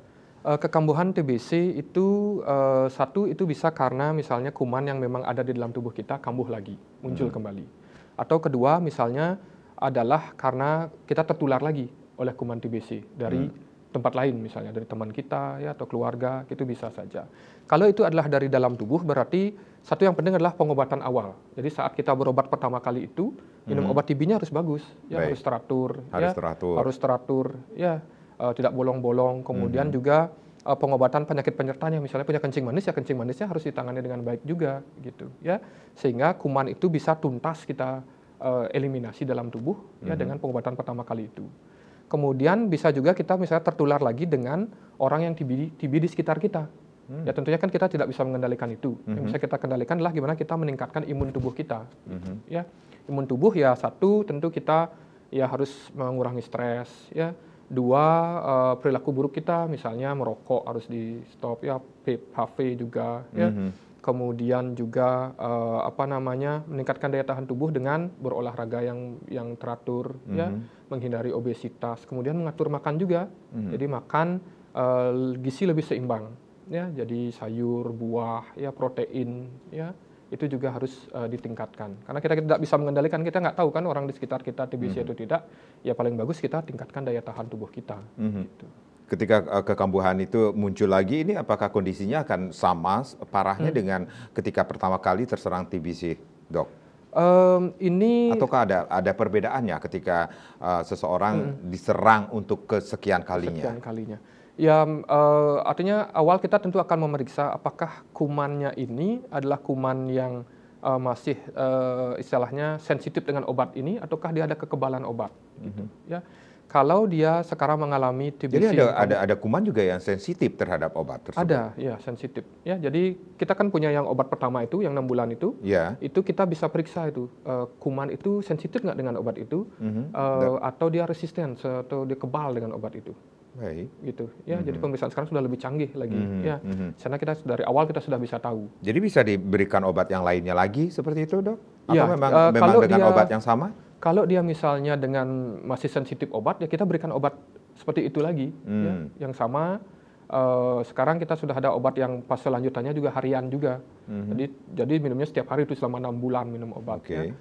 Kekambuhan TBC itu satu itu bisa karena misalnya kuman yang memang ada di dalam tubuh kita kambuh lagi, muncul kembali. Atau kedua misalnya adalah karena kita tertular lagi oleh kuman TBC dari tempat lain misalnya dari teman kita ya atau keluarga, itu bisa saja. Kalau itu adalah dari dalam tubuh berarti satu yang penting adalah pengobatan awal. Jadi saat kita berobat pertama kali itu minum obat TB-nya harus bagus, ya Baik. harus teratur, Harus ya teratur. harus teratur, ya tidak bolong-bolong. Kemudian juga pengobatan penyakit penyertanya, misalnya punya kencing manis ya kencing manisnya harus ditangani dengan baik juga gitu ya, sehingga kuman itu bisa tuntas kita eliminasi dalam tubuh ya dengan pengobatan pertama kali itu. Kemudian bisa juga kita misalnya tertular lagi dengan orang yang TB di sekitar kita. Ya tentunya kan kita tidak bisa mengendalikan itu. Yang bisa kita kendalikan adalah gimana kita meningkatkan imun tubuh kita. Gitu, ya, imun tubuh ya satu tentu kita ya harus mengurangi stres ya. Dua, perilaku buruk kita misalnya merokok harus di stop ya, HV juga ya. Kemudian juga meningkatkan daya tahan tubuh dengan berolahraga yang teratur ya, menghindari obesitas, kemudian mengatur makan juga. Jadi makan gizi lebih seimbang ya, jadi sayur, buah, ya protein ya. Itu juga harus ditingkatkan. Karena kita tidak bisa mengendalikan, kita nggak tahu kan orang di sekitar kita TBC atau tidak. Ya paling bagus kita tingkatkan daya tahan tubuh kita. Gitu. Ketika kekambuhan itu muncul lagi, ini apakah kondisinya akan sama parahnya dengan ketika pertama kali terserang TBC, Dok? Ataukah ada perbedaannya ketika seseorang diserang untuk kesekian kalinya? Sekian kalinya. Ya, artinya awal kita tentu akan memeriksa apakah kumannya ini adalah kuman yang masih istilahnya sensitif dengan obat ini, ataukah dia ada kekebalan obat. Gitu. Ya, kalau dia sekarang mengalami TBC, jadi ada kuman juga yang sensitif terhadap obat tersebut. ada, ya sensitif. Ya, jadi kita kan punya yang obat pertama itu, yang 6 bulan itu, itu kita bisa periksa itu kuman itu sensitif nggak dengan obat itu, atau dia resisten, atau dia kebal dengan obat itu. Baik. Gitu ya, jadi pemeriksaan sekarang sudah lebih canggih lagi ya, karena kita dari awal kita sudah bisa tahu. Jadi bisa diberikan obat yang lainnya lagi seperti itu, Dok? Atau Ya, memang dengan obat yang sama? Kalau dia misalnya dengan masih sensitif obat, ya kita berikan obat seperti itu lagi ya, yang sama. Sekarang kita sudah ada obat yang pas selanjutannya juga harian juga. Jadi minumnya setiap hari itu selama 6 bulan minum obat. Ya.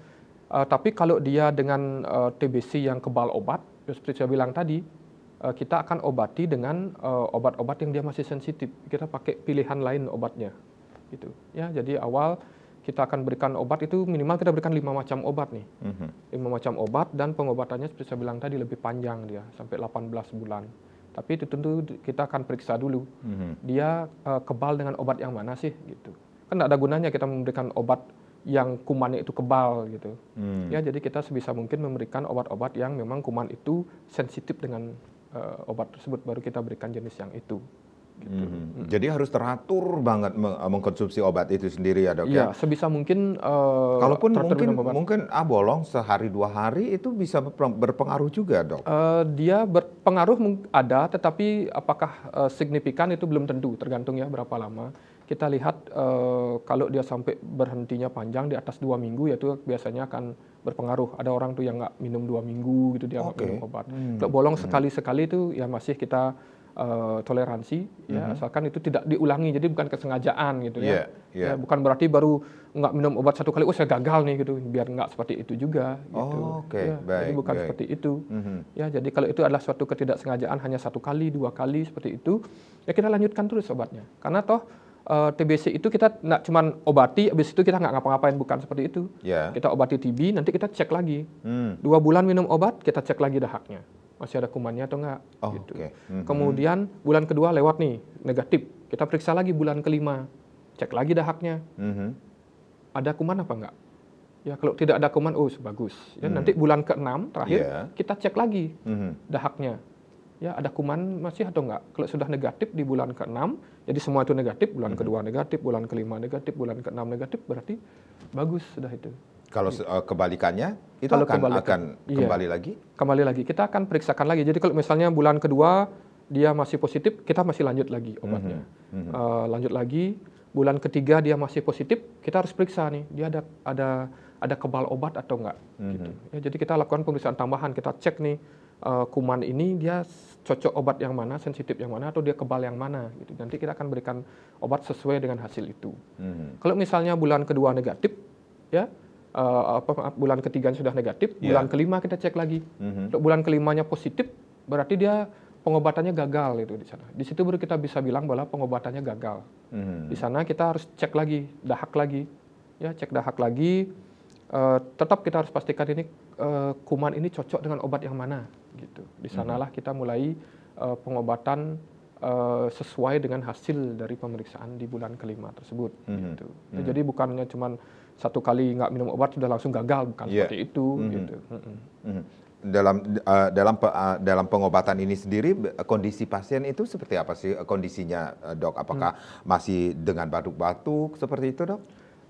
Tapi kalau dia dengan TBC yang kebal obat, seperti saya bilang tadi, kita akan obati dengan obat-obat yang dia masih sensitif. Kita pakai pilihan lain obatnya, gitu. Ya, jadi awal kita akan berikan obat itu minimal kita berikan 5 macam obat nih, 5 macam obat, dan pengobatannya seperti saya bilang tadi lebih panjang dia sampai 18 bulan. Tapi itu tentu kita akan periksa dulu. Dia kebal dengan obat yang mana sih gitu. Kan nggak ada gunanya kita memberikan obat yang kumannya itu kebal gitu. Ya, jadi kita sebisa mungkin memberikan obat-obat yang memang kuman itu sensitif dengan obat tersebut, baru kita berikan jenis yang itu. Gitu. Jadi harus teratur banget mengkonsumsi obat itu sendiri ya dok Iya, ya. sebisa mungkin Kalaupun teratur mungkin minum obat. bolong sehari 2 hari itu bisa berpengaruh juga dok. Dia berpengaruh ada, tetapi apakah signifikan itu belum tentu, tergantung ya berapa lama. Kita lihat kalau dia sampai berhentinya panjang di atas 2 minggu, ya itu biasanya akan berpengaruh. Ada orang tuh yang nggak minum 2 minggu gitu, dia nggak minum obat. Kalau bolong sekali-sekali itu ya masih kita toleransi, ya asalkan itu tidak diulangi, jadi bukan kesengajaan gitu ya. Ya, bukan berarti baru nggak minum obat 1 kali, oh saya gagal nih gitu, biar nggak seperti itu juga gitu. Ya, jadi bukan seperti itu. Ya, jadi kalau itu adalah suatu ketidaksengajaan hanya 1 kali, 2 kali seperti itu, ya kita lanjutkan terus obatnya. Karena toh TBC itu kita nggak cuman obati, habis itu kita nggak ngapa-ngapain, bukan seperti itu. Kita obati TB, nanti kita cek lagi. 2 bulan minum obat, kita cek lagi dahaknya. Masih ada kumannya atau enggak gitu. Kemudian bulan kedua lewat nih, negatif. Kita periksa lagi bulan kelima, cek lagi dahaknya. Ada kuman apa enggak? Ya, kalau tidak ada kuman, oh bagus. Ya, nanti bulan ke-6 terakhir kita cek lagi dahaknya. Ya, ada kuman masih atau enggak? Kalau sudah negatif di bulan ke-6, jadi semua itu negatif, bulan kedua negatif, bulan kelima negatif, bulan ke-6 negatif, berarti bagus sudah itu. Kalau kebalikannya itu Kalau akan kembali lagi? Kembali lagi, kita akan periksakan lagi. Jadi kalau misalnya bulan kedua dia masih positif, kita masih lanjut lagi obatnya. Lanjut lagi, bulan ketiga dia masih positif, kita harus periksa nih, dia ada kebal obat atau enggak. Gitu. Ya, jadi kita lakukan pemeriksaan tambahan, kita cek nih kuman ini dia cocok obat yang mana, sensitif yang mana, atau dia kebal yang mana. Gitu. Nanti kita akan berikan obat sesuai dengan hasil itu. Kalau misalnya bulan kedua negatif, ya. Bulan ketiga sudah negatif, bulan kelima kita cek lagi. Untuk bulan kelimanya positif, berarti dia pengobatannya gagal itu di sana. Di situ baru kita bisa bilang bahwa pengobatannya gagal. Di sana kita harus cek lagi, dahak lagi, ya cek dahak lagi. Tetap kita harus pastikan ini kuman ini cocok dengan obat yang mana, gitu. Di sanalah kita mulai pengobatan sesuai dengan hasil dari pemeriksaan di bulan kelima tersebut. Gitu. Ya, jadi bukannya cuman 1 kali nggak minum obat sudah langsung gagal, bukan seperti itu. Gitu. Dalam pengobatan ini sendiri, kondisi pasien itu seperti apa sih kondisinya dok? Apakah masih dengan batuk-batuk seperti itu dok?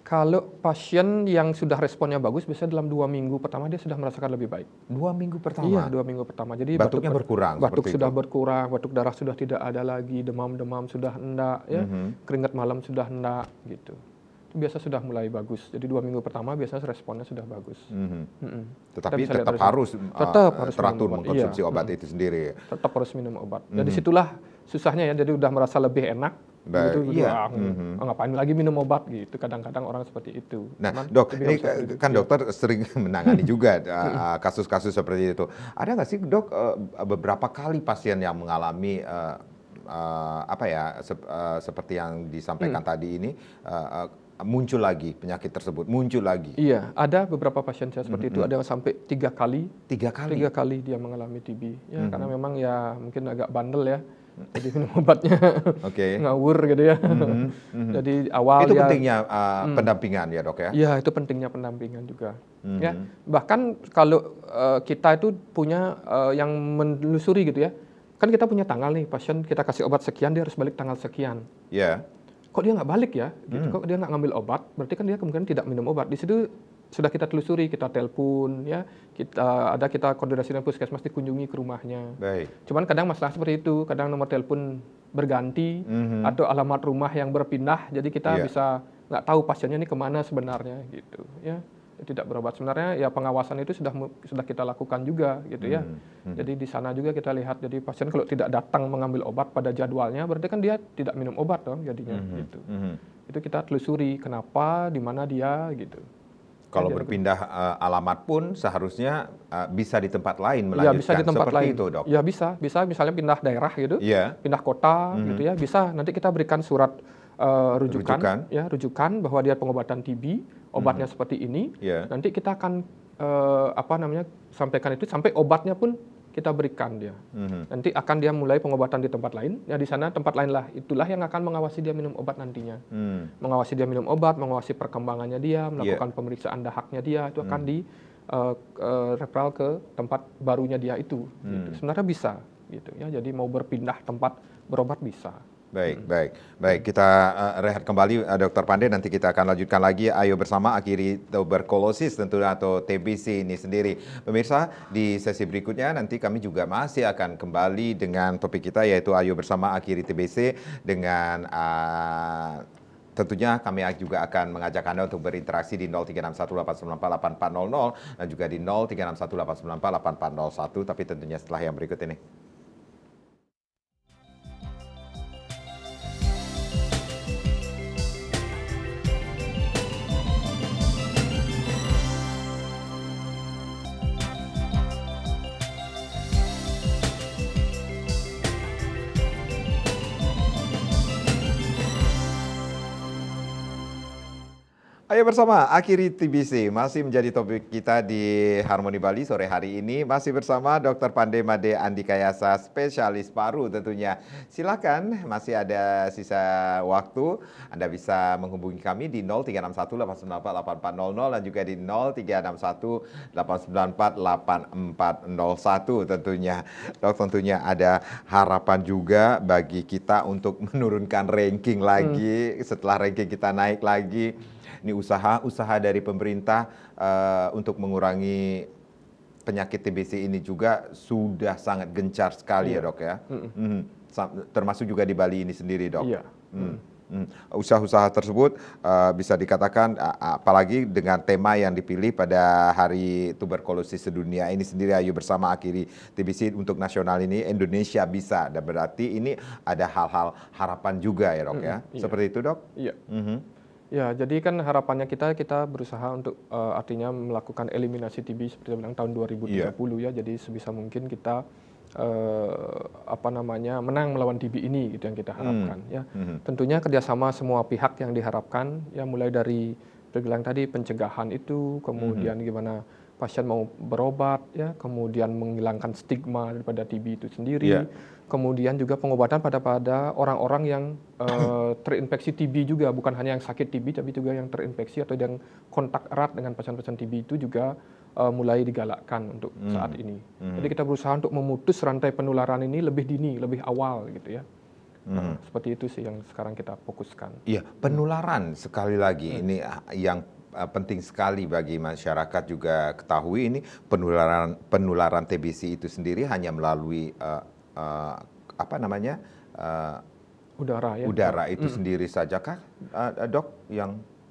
Kalau pasien yang sudah responnya bagus, biasanya dalam 2 minggu pertama dia sudah merasakan lebih baik. 2 minggu pertama? Iya, 2 minggu pertama. Jadi batuknya berkurang? Batuk sudah berkurang, batuk darah sudah tidak ada lagi, demam-demam sudah enggak, ya, keringat malam sudah enggak, gitu. Itu biasa sudah mulai bagus. Jadi 2 minggu pertama biasanya responnya sudah bagus. Tetapi tetap harus teratur mengkonsumsi obat itu sendiri. Tetap harus minum obat. Jadi situlah susahnya ya. Jadi udah merasa lebih enak. Ngapain lagi minum obat gitu, kadang-kadang orang seperti itu. Nah dok, ini kan dokter sering menangani juga kasus-kasus seperti itu. Ada nggak sih dok beberapa kali pasien yang mengalami seperti yang disampaikan tadi ini, muncul lagi penyakit tersebut, muncul lagi? Iya, ada beberapa pasien saya seperti itu, ada yang sampai 3 kali. 3 kali? 3 kali dia mengalami TB. Ya, karena memang ya mungkin agak bandel ya. Jadi minum obatnya ngawur gitu ya. Jadi awal itu pentingnya pendampingan ya dok ya? Iya, itu pentingnya pendampingan juga. Ya, bahkan kalau kita itu punya yang menelusuri gitu ya. Kan kita punya tanggal nih, pasien kita kasih obat sekian, dia harus balik tanggal sekian. Kok dia nggak balik ya? Gitu. Kok dia nggak ngambil obat? Berarti kan dia kemungkinan tidak minum obat. Di situ sudah kita telusuri, kita telepon, ya, kita koordinasi dengan puskesmas, dikunjungi ke rumahnya. Cuman kadang masalah seperti itu, kadang nomor telepon berganti atau alamat rumah yang berpindah, jadi kita bisa nggak tahu pasiennya ini kemana sebenarnya, gitu. Ya, tidak berobat. Sebenarnya ya pengawasan itu sudah kita lakukan juga, gitu ya. Jadi di sana juga kita lihat, jadi pasien kalau tidak datang mengambil obat pada jadwalnya, berarti kan dia tidak minum obat dong, jadinya, gitu. Itu kita telusuri kenapa, di mana dia, gitu. Kalau berpindah alamat pun seharusnya bisa di tempat lain melanjutkan, ya, bisa di tempat seperti lain. Itu dok? Ya bisa misalnya pindah daerah gitu, pindah kota gitu ya, bisa. Nanti kita berikan surat rujukan bahwa dia pengobatan TB, obatnya seperti ini. Nanti kita akan sampaikan itu sampai obatnya pun kita berikan dia. Nanti akan dia mulai pengobatan di tempat lain, ya di sana tempat lain lah, itulah yang akan mengawasi dia minum obat nantinya. Mengawasi dia minum obat, mengawasi perkembangannya dia, melakukan pemeriksaan dahaknya dia, itu akan di referral ke tempat barunya dia itu. Gitu. Sebenarnya bisa, gitu ya. Jadi mau berpindah tempat berobat bisa. Baik. Kita rehat kembali, Dr. Pandey. Nanti kita akan lanjutkan lagi. Ayo bersama akhiri tuberkulosis tentunya atau TBC ini sendiri. Pemirsa, di sesi berikutnya nanti kami juga masih akan kembali dengan topik kita yaitu ayo bersama akhiri TBC dengan tentunya kami juga akan mengajak Anda untuk berinteraksi di 0361894800 dan juga di 0361894801. Tapi tentunya setelah yang berikut ini. Ayo bersama akhiri TBC masih menjadi topik kita di Harmoni Bali sore hari ini, masih bersama Dr. Pandey Made Andikayasa, spesialis paru tentunya. Silakan, masih ada sisa waktu, Anda bisa menghubungi kami di 0361894800 dan juga di 0361894841 tentunya. Dok, tentunya ada harapan juga bagi kita untuk menurunkan ranking lagi setelah ranking kita naik lagi. Ini usaha dari pemerintah untuk mengurangi penyakit TBC ini juga sudah sangat gencar sekali ya dok ya. Termasuk juga di Bali ini sendiri dok. Iya. Usaha-usaha tersebut bisa dikatakan apalagi dengan tema yang dipilih pada Hari Tuberkulosis Sedunia ini sendiri, ayo bersama akhiri TBC untuk nasional ini, Indonesia bisa. Dan berarti ini ada hal-hal harapan juga ya dok ya. Iya. Seperti itu dok? Iya. Ya, jadi kan harapannya kita berusaha untuk artinya melakukan eliminasi TB seperti yang bilang tahun 2030 ya. Jadi sebisa mungkin kita menang melawan TB ini gitu yang kita harapkan ya. Tentunya kerjasama semua pihak yang diharapkan ya, mulai dari bilang tadi pencegahan itu, kemudian gimana pasien mau berobat ya, kemudian menghilangkan stigma daripada TB itu sendiri. Kemudian juga pengobatan pada orang-orang yang terinfeksi TB juga, bukan hanya yang sakit TB tapi juga yang terinfeksi atau yang kontak erat dengan pasien-pasien TB itu juga mulai digalakkan untuk saat ini. Jadi kita berusaha untuk memutus rantai penularan ini lebih dini, lebih awal gitu ya. Seperti itu sih yang sekarang kita fokuskan. Iya, penularan sekali lagi ini yang penting sekali bagi masyarakat juga ketahui, ini penularan TBC itu sendiri hanya melalui udara itu sendiri saja kah, dok?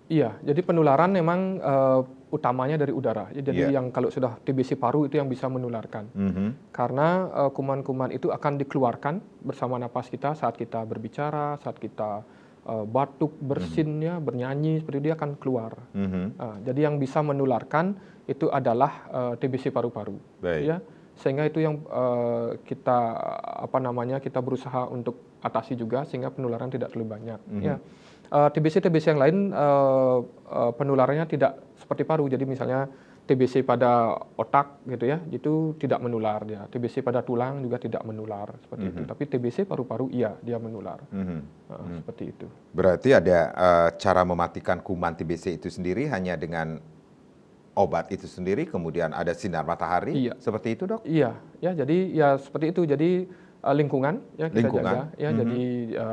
Iya, jadi penularan memang utamanya dari udara. Jadi yang kalau sudah TBC paru itu yang bisa menularkan. Karena kuman-kuman itu akan dikeluarkan bersama napas kita saat kita berbicara, saat kita batuk, bersin ya, bernyanyi, seperti itu dia akan keluar. Jadi yang bisa menularkan itu adalah TBC paru-paru. Ya. Sehingga itu yang kita berusaha untuk atasi juga sehingga penularan tidak terlalu banyak. Ya. TBC yang lain penularannya tidak seperti paru. Jadi misalnya TBC pada otak gitu ya, itu tidak menular dia. TBC pada tulang juga tidak menular seperti itu. Tapi TBC paru-paru iya dia menular. Seperti itu. Berarti ada cara mematikan kuman TBC itu sendiri hanya dengan obat itu sendiri, kemudian ada sinar matahari, seperti itu dok? Iya, ya jadi ya seperti itu. Jadi lingkungan ya kita jaga, ya jadi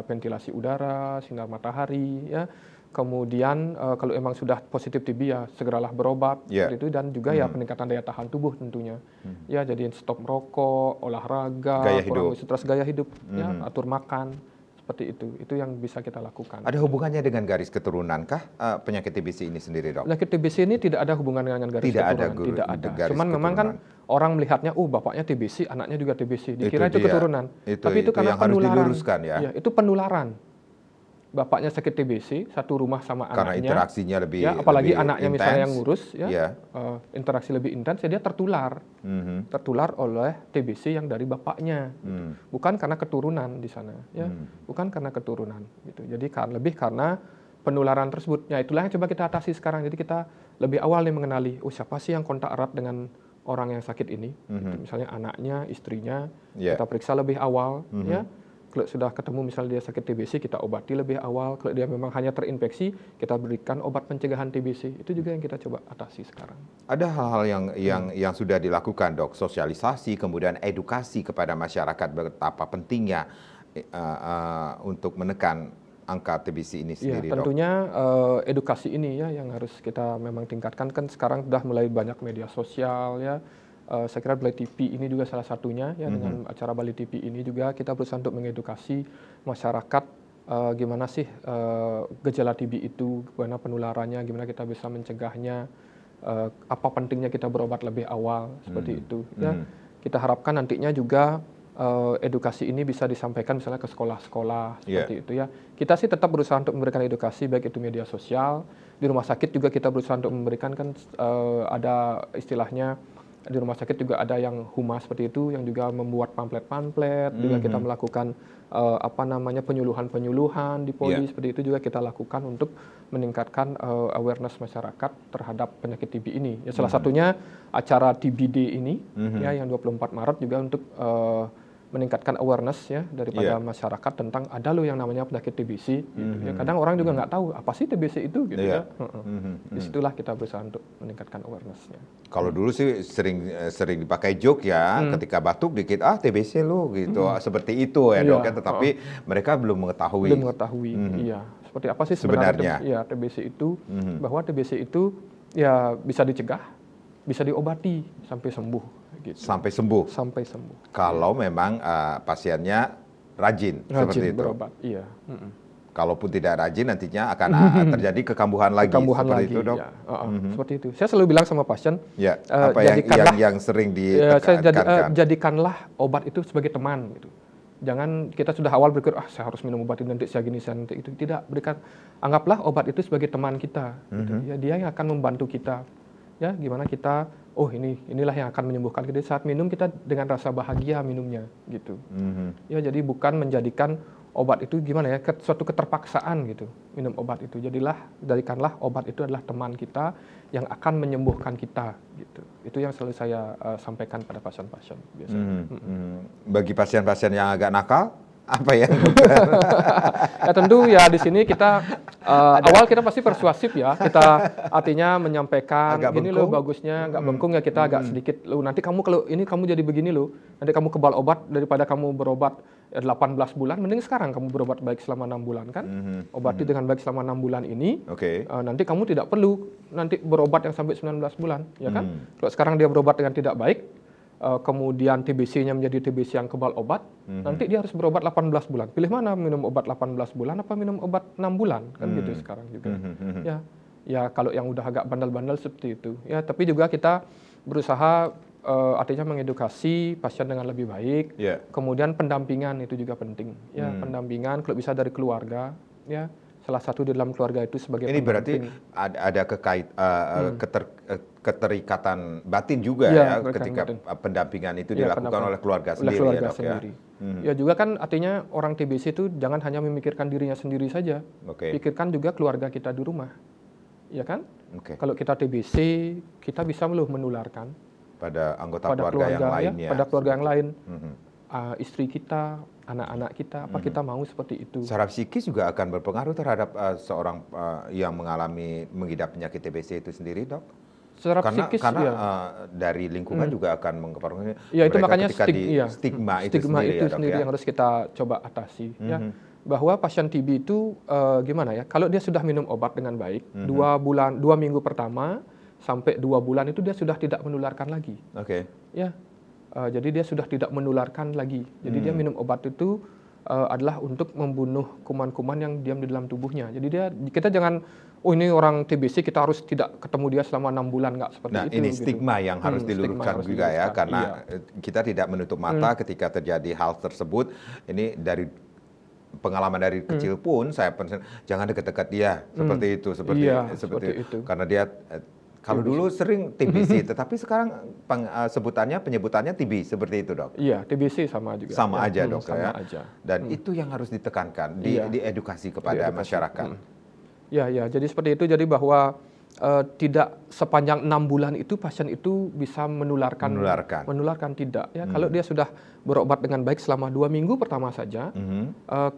ventilasi udara, sinar matahari, ya. Kemudian kalau emang sudah positif TB ya segeralah berobat seperti itu, dan juga ya peningkatan daya tahan tubuh tentunya. Ya jadi stop merokok, olahraga, kurangi stres, gaya hidup, ya atur makan. Seperti itu yang bisa kita lakukan. Ada hubungannya dengan garis keturunankah penyakit TBC ini sendiri dok? Penyakit TBC ini tidak ada hubungan dengan garis keturunan. Tidak ada. Cuman memang kan orang melihatnya, bapaknya TBC, anaknya juga TBC. Dikira itu keturunan. Tapi itu karena penularan. Harus diluruskan ya. Ya, itu penularan. Bapaknya sakit TBC, satu rumah sama karena anaknya. Karena interaksinya lebih apalagi lebih anaknya intense, misalnya yang ngurus, interaksi lebih intens, dia tertular. Tertular oleh TBC yang dari bapaknya. Gitu. Bukan karena keturunan di sana, ya. Bukan karena keturunan. Gitu. Jadi lebih karena penularan tersebut. Ya itulah yang coba kita atasi sekarang. Jadi kita lebih awal nih mengenali, siapa sih yang kontak erat dengan orang yang sakit ini, gitu. Misalnya anaknya, istrinya, Yeah. kita periksa lebih awal, ya. Kalau sudah ketemu misalnya dia sakit TBC, kita obati lebih awal. Kalau dia memang hanya terinfeksi, kita berikan obat pencegahan TBC. Itu juga yang kita coba atasi sekarang. Ada hal-hal yang sudah dilakukan, Dok, sosialisasi, kemudian edukasi kepada masyarakat betapa pentingnya untuk menekan angka TBC ini Ya, sendiri, Dok. tentunya edukasi ini ya yang harus kita memang tingkatkan. Kan sekarang sudah mulai banyak media sosial ya. Saya kira Bali TV ini juga salah satunya ya, dengan acara Bali TV ini juga kita berusaha untuk mengedukasi masyarakat gimana sih gejala TB itu, gimana penularannya, gimana kita bisa mencegahnya, apa pentingnya kita berobat lebih awal seperti itu ya. Kita harapkan nantinya juga edukasi ini bisa disampaikan misalnya ke sekolah-sekolah seperti itu ya. Kita sih tetap berusaha untuk memberikan edukasi baik itu media sosial, di rumah sakit juga kita berusaha untuk memberikan kan ada istilahnya di rumah sakit juga ada yang humas seperti itu yang juga membuat pamflet-pamflet, juga kita melakukan penyuluhan-penyuluhan di poli seperti itu juga kita lakukan untuk meningkatkan awareness masyarakat terhadap penyakit TB ini. Ya salah satunya acara TBD ini ya yang 24 Maret juga untuk meningkatkan awareness ya daripada masyarakat tentang ada loh yang namanya penyakit TBC gitu ya. Kadang orang juga nggak tahu apa sih TBC itu gitu ya. Disitulah kita berusaha untuk meningkatkan awareness-nya. Kalau dulu sih sering dipakai joke ya, ketika batuk dikit TBC lu gitu, seperti itu ya, Dok ya, tetapi mereka belum mengetahui. Iya. Seperti apa sih Sebenarnya? Ya TBC itu, bahwa TBC itu ya bisa dicegah, bisa diobati sampai sembuh gitu. Sampai sembuh. Sampai sembuh. Kalau memang pasiennya rajin seperti itu. Berobat, iya. Kalaupun tidak rajin nantinya akan terjadi kekambuhan lagi seperti itu, Dok. Ya. Seperti itu. Saya selalu bilang sama pasien, Ya, apa yang sering ditekankan? jadikanlah obat itu sebagai teman gitu. Jangan kita sudah awal berpikir saya harus minum obat ini nanti saya gini saya nanti itu, tidak. Anggaplah obat itu sebagai teman kita gitu. Ya, dia yang akan membantu kita. Ya, gimana kita inilah yang akan menyembuhkan kita. Saat minum kita dengan rasa bahagia minumnya gitu. Ya, jadi bukan menjadikan obat itu gimana ya, suatu keterpaksaan gitu, minum obat itu. Jadikanlah obat itu adalah teman kita yang akan menyembuhkan kita gitu. Itu yang selalu saya sampaikan pada pasien-pasien biasanya. Bagi pasien-pasien yang agak nakal, apa ya? Ya tentu ya di sini kita awal kita pasti persuasif ya. Kita artinya menyampaikan Agak gini loh bagusnya, nggak bengkung ya, kita agak sedikit loh. Nanti kamu kalau ini kamu jadi begini loh. Nanti kamu kebal obat daripada kamu berobat 18 bulan, mending sekarang kamu berobat baik selama 6 bulan kan. Obati dengan baik selama 6 bulan ini. Nanti kamu tidak perlu nanti berobat yang sampai 19 bulan, ya kan? Kalau sekarang dia berobat dengan tidak baik, kemudian TBC-nya menjadi TBC yang kebal obat, nanti dia harus berobat 18 bulan. Pilih mana, minum obat 18 bulan apa minum obat 6 bulan, kan gitu sekarang juga. Ya kalau yang udah agak bandel-bandel seperti itu. Ya, tapi juga kita berusaha artinya mengedukasi pasien dengan lebih baik. Kemudian pendampingan itu juga penting. Ya, pendampingan kalau bisa dari keluarga, ya. Salah satu di dalam keluarga itu sebagai ini pendamping. berarti ada keterikatan batin juga ya ketika pendampingan itu dilakukan oleh keluarga sendiri ya, Dok ya. Ya juga kan artinya orang TBC itu jangan hanya memikirkan dirinya sendiri saja. Pikirkan juga keluarga kita di rumah. Ya kan? Kalau kita TBC, kita bisa menularkan pada anggota keluarga yang lainnya. Pada keluarga yang lain. Istri kita, anak-anak kita, apa kita mau seperti itu? Secara psikis juga akan berpengaruh terhadap seorang yang mengidap penyakit TBC itu sendiri, Dok? Secara psikis karena dari lingkungan juga akan mempengaruhi. Ya itu makanya stigma itu sendiri ya, Dok, yang harus kita coba atasi. Ya. Bahwa pasien TB itu gimana ya? Kalau dia sudah minum obat dengan baik, 2 minggu pertama sampai 2 bulan itu dia sudah tidak menularkan lagi. Ya. Jadi dia sudah tidak menularkan lagi. Jadi dia minum obat itu adalah untuk membunuh kuman-kuman yang diam di dalam tubuhnya. Jadi kita jangan, ini orang TBC kita harus tidak ketemu dia selama 6 bulan, nggak seperti itu. Ini stigma yang harus diluruskan juga ya, karena kita tidak menutup mata ketika terjadi hal tersebut. Ini dari pengalaman dari kecil pun saya jangan dekat-dekat dia seperti itu, seperti itu. Karena dia kalau dulu sering TBC, tetapi sekarang penyebutannya TB seperti itu, Dok. Iya, TBC sama juga. Sama aja, Dok ya. Aja. Dan itu yang harus ditekankan, diedukasi kepada masyarakat. Ya, jadi seperti itu. Jadi bahwa tidak sepanjang 6 bulan itu pasien itu bisa menularkan tidak ya. Kalau dia sudah berobat dengan baik selama 2 minggu pertama saja,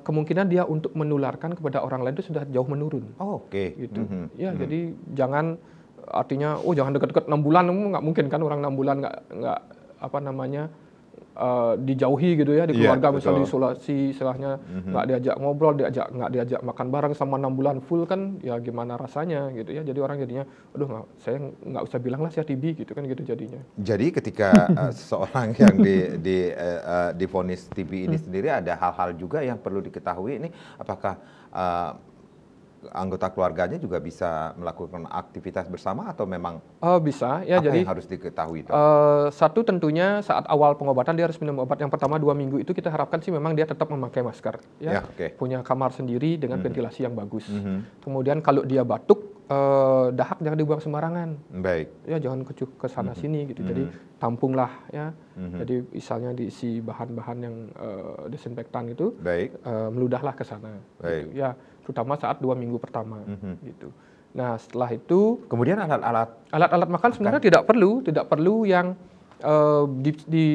kemungkinan dia untuk menularkan kepada orang lain itu sudah jauh menurun. Oke. Gitu. Ya, jadi jangan artinya jangan dekat-dekat 6 bulan, nggak mungkin kan orang 6 bulan nggak apa namanya dijauhi gitu ya di keluarga, misalnya diisolasi, istilahnya nggak diajak ngobrol, nggak diajak makan bareng sama 6 bulan full kan, ya gimana rasanya gitu ya. Jadi orang jadinya, aduh saya nggak usah bilang lah saya TB gitu kan, gitu jadinya. Jadi ketika seorang yang divonis TB ini sendiri, ada hal-hal juga yang perlu diketahui ini, apakah anggota keluarganya juga bisa melakukan aktivitas bersama atau memang bisa ya. Apa jadi yang harus diketahui itu? Satu, tentunya saat awal pengobatan dia harus minum obat yang pertama 2 minggu itu, kita harapkan sih memang dia tetap memakai masker ya, punya kamar sendiri dengan ventilasi yang bagus. Kemudian kalau dia batuk, dahak jangan dibuang sembarangan. Baik. Ya jangan kecuh ke sana sini gitu. Jadi tampunglah ya. Jadi misalnya diisi bahan-bahan yang desinfektan itu, meludahlah ke sana. Gitu. Ya, terutama saat 2 minggu pertama gitu. Nah, setelah itu kemudian alat-alat makan sebenarnya tidak perlu yang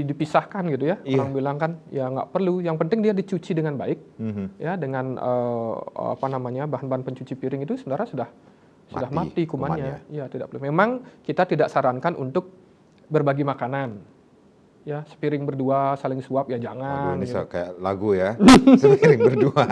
dipisahkan gitu ya. Orang bilang kan ya nggak perlu, yang penting dia dicuci dengan baik ya, dengan apa namanya, bahan-bahan pencuci piring itu sebenarnya sudah mati kumannya. Ya, tidak perlu. Memang kita tidak sarankan untuk berbagi makanan. Ya, sepiring berdua saling suap ya jangan. Waduh, ini kayak lagu ya. Sepiring berdua.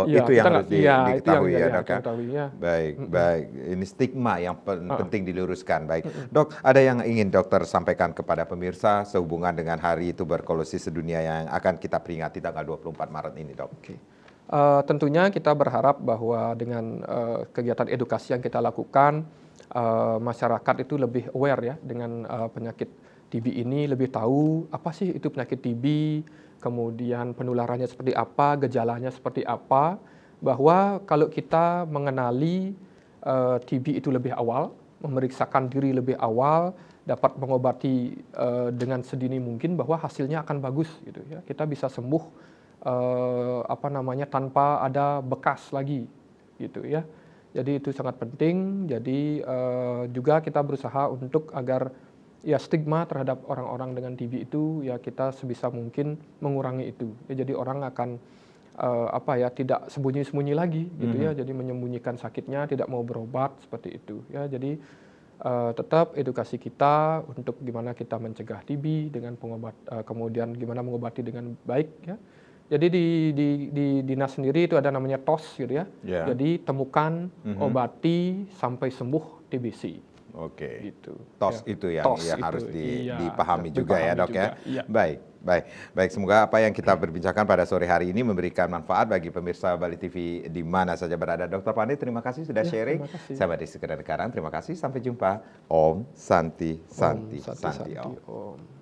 Itu yang harus diketahui ya, Dok ya. Baik. Ini stigma yang penting diluruskan. Baik. Dok, ada yang ingin dokter sampaikan kepada pemirsa sehubungan dengan Hari Tuberkulosis Sedunia yang akan kita peringati tanggal 24 Maret ini, Dok? Tentunya kita berharap bahwa dengan kegiatan edukasi yang kita lakukan, masyarakat itu lebih aware ya dengan penyakit TB ini, lebih tahu apa sih itu penyakit TB, kemudian penularannya seperti apa, gejalanya seperti apa, bahwa kalau kita mengenali TB itu lebih awal, memeriksakan diri lebih awal, dapat mengobati dengan sedini mungkin, bahwa hasilnya akan bagus gitu ya. Kita bisa sembuh tanpa ada bekas lagi gitu ya. Jadi itu sangat penting. Jadi juga kita berusaha untuk agar ya stigma terhadap orang-orang dengan TB itu ya kita sebisa mungkin mengurangi itu. Ya, jadi orang akan tidak sembunyi-sembunyi lagi gitu ya. Jadi menyembunyikan sakitnya, tidak mau berobat seperti itu ya. Jadi tetap edukasi kita untuk gimana kita mencegah TB dengan kemudian gimana mengobati dengan baik ya. Jadi di dinas sendiri itu ada namanya TOS gitu ya. Jadi temukan, obati sampai sembuh TBC. Oke. Gitu. TOS itu yang harus dipahami juga ya, Dok ya. Iya. Baik. Semoga apa yang kita berbincangkan pada sore hari ini memberikan manfaat bagi pemirsa Bali TV di mana saja berada. Dr. Pandi, terima kasih sudah sharing. Saya Made Sekedar Karang, terima kasih. Sampai jumpa. Om Santi Santi Santi Om.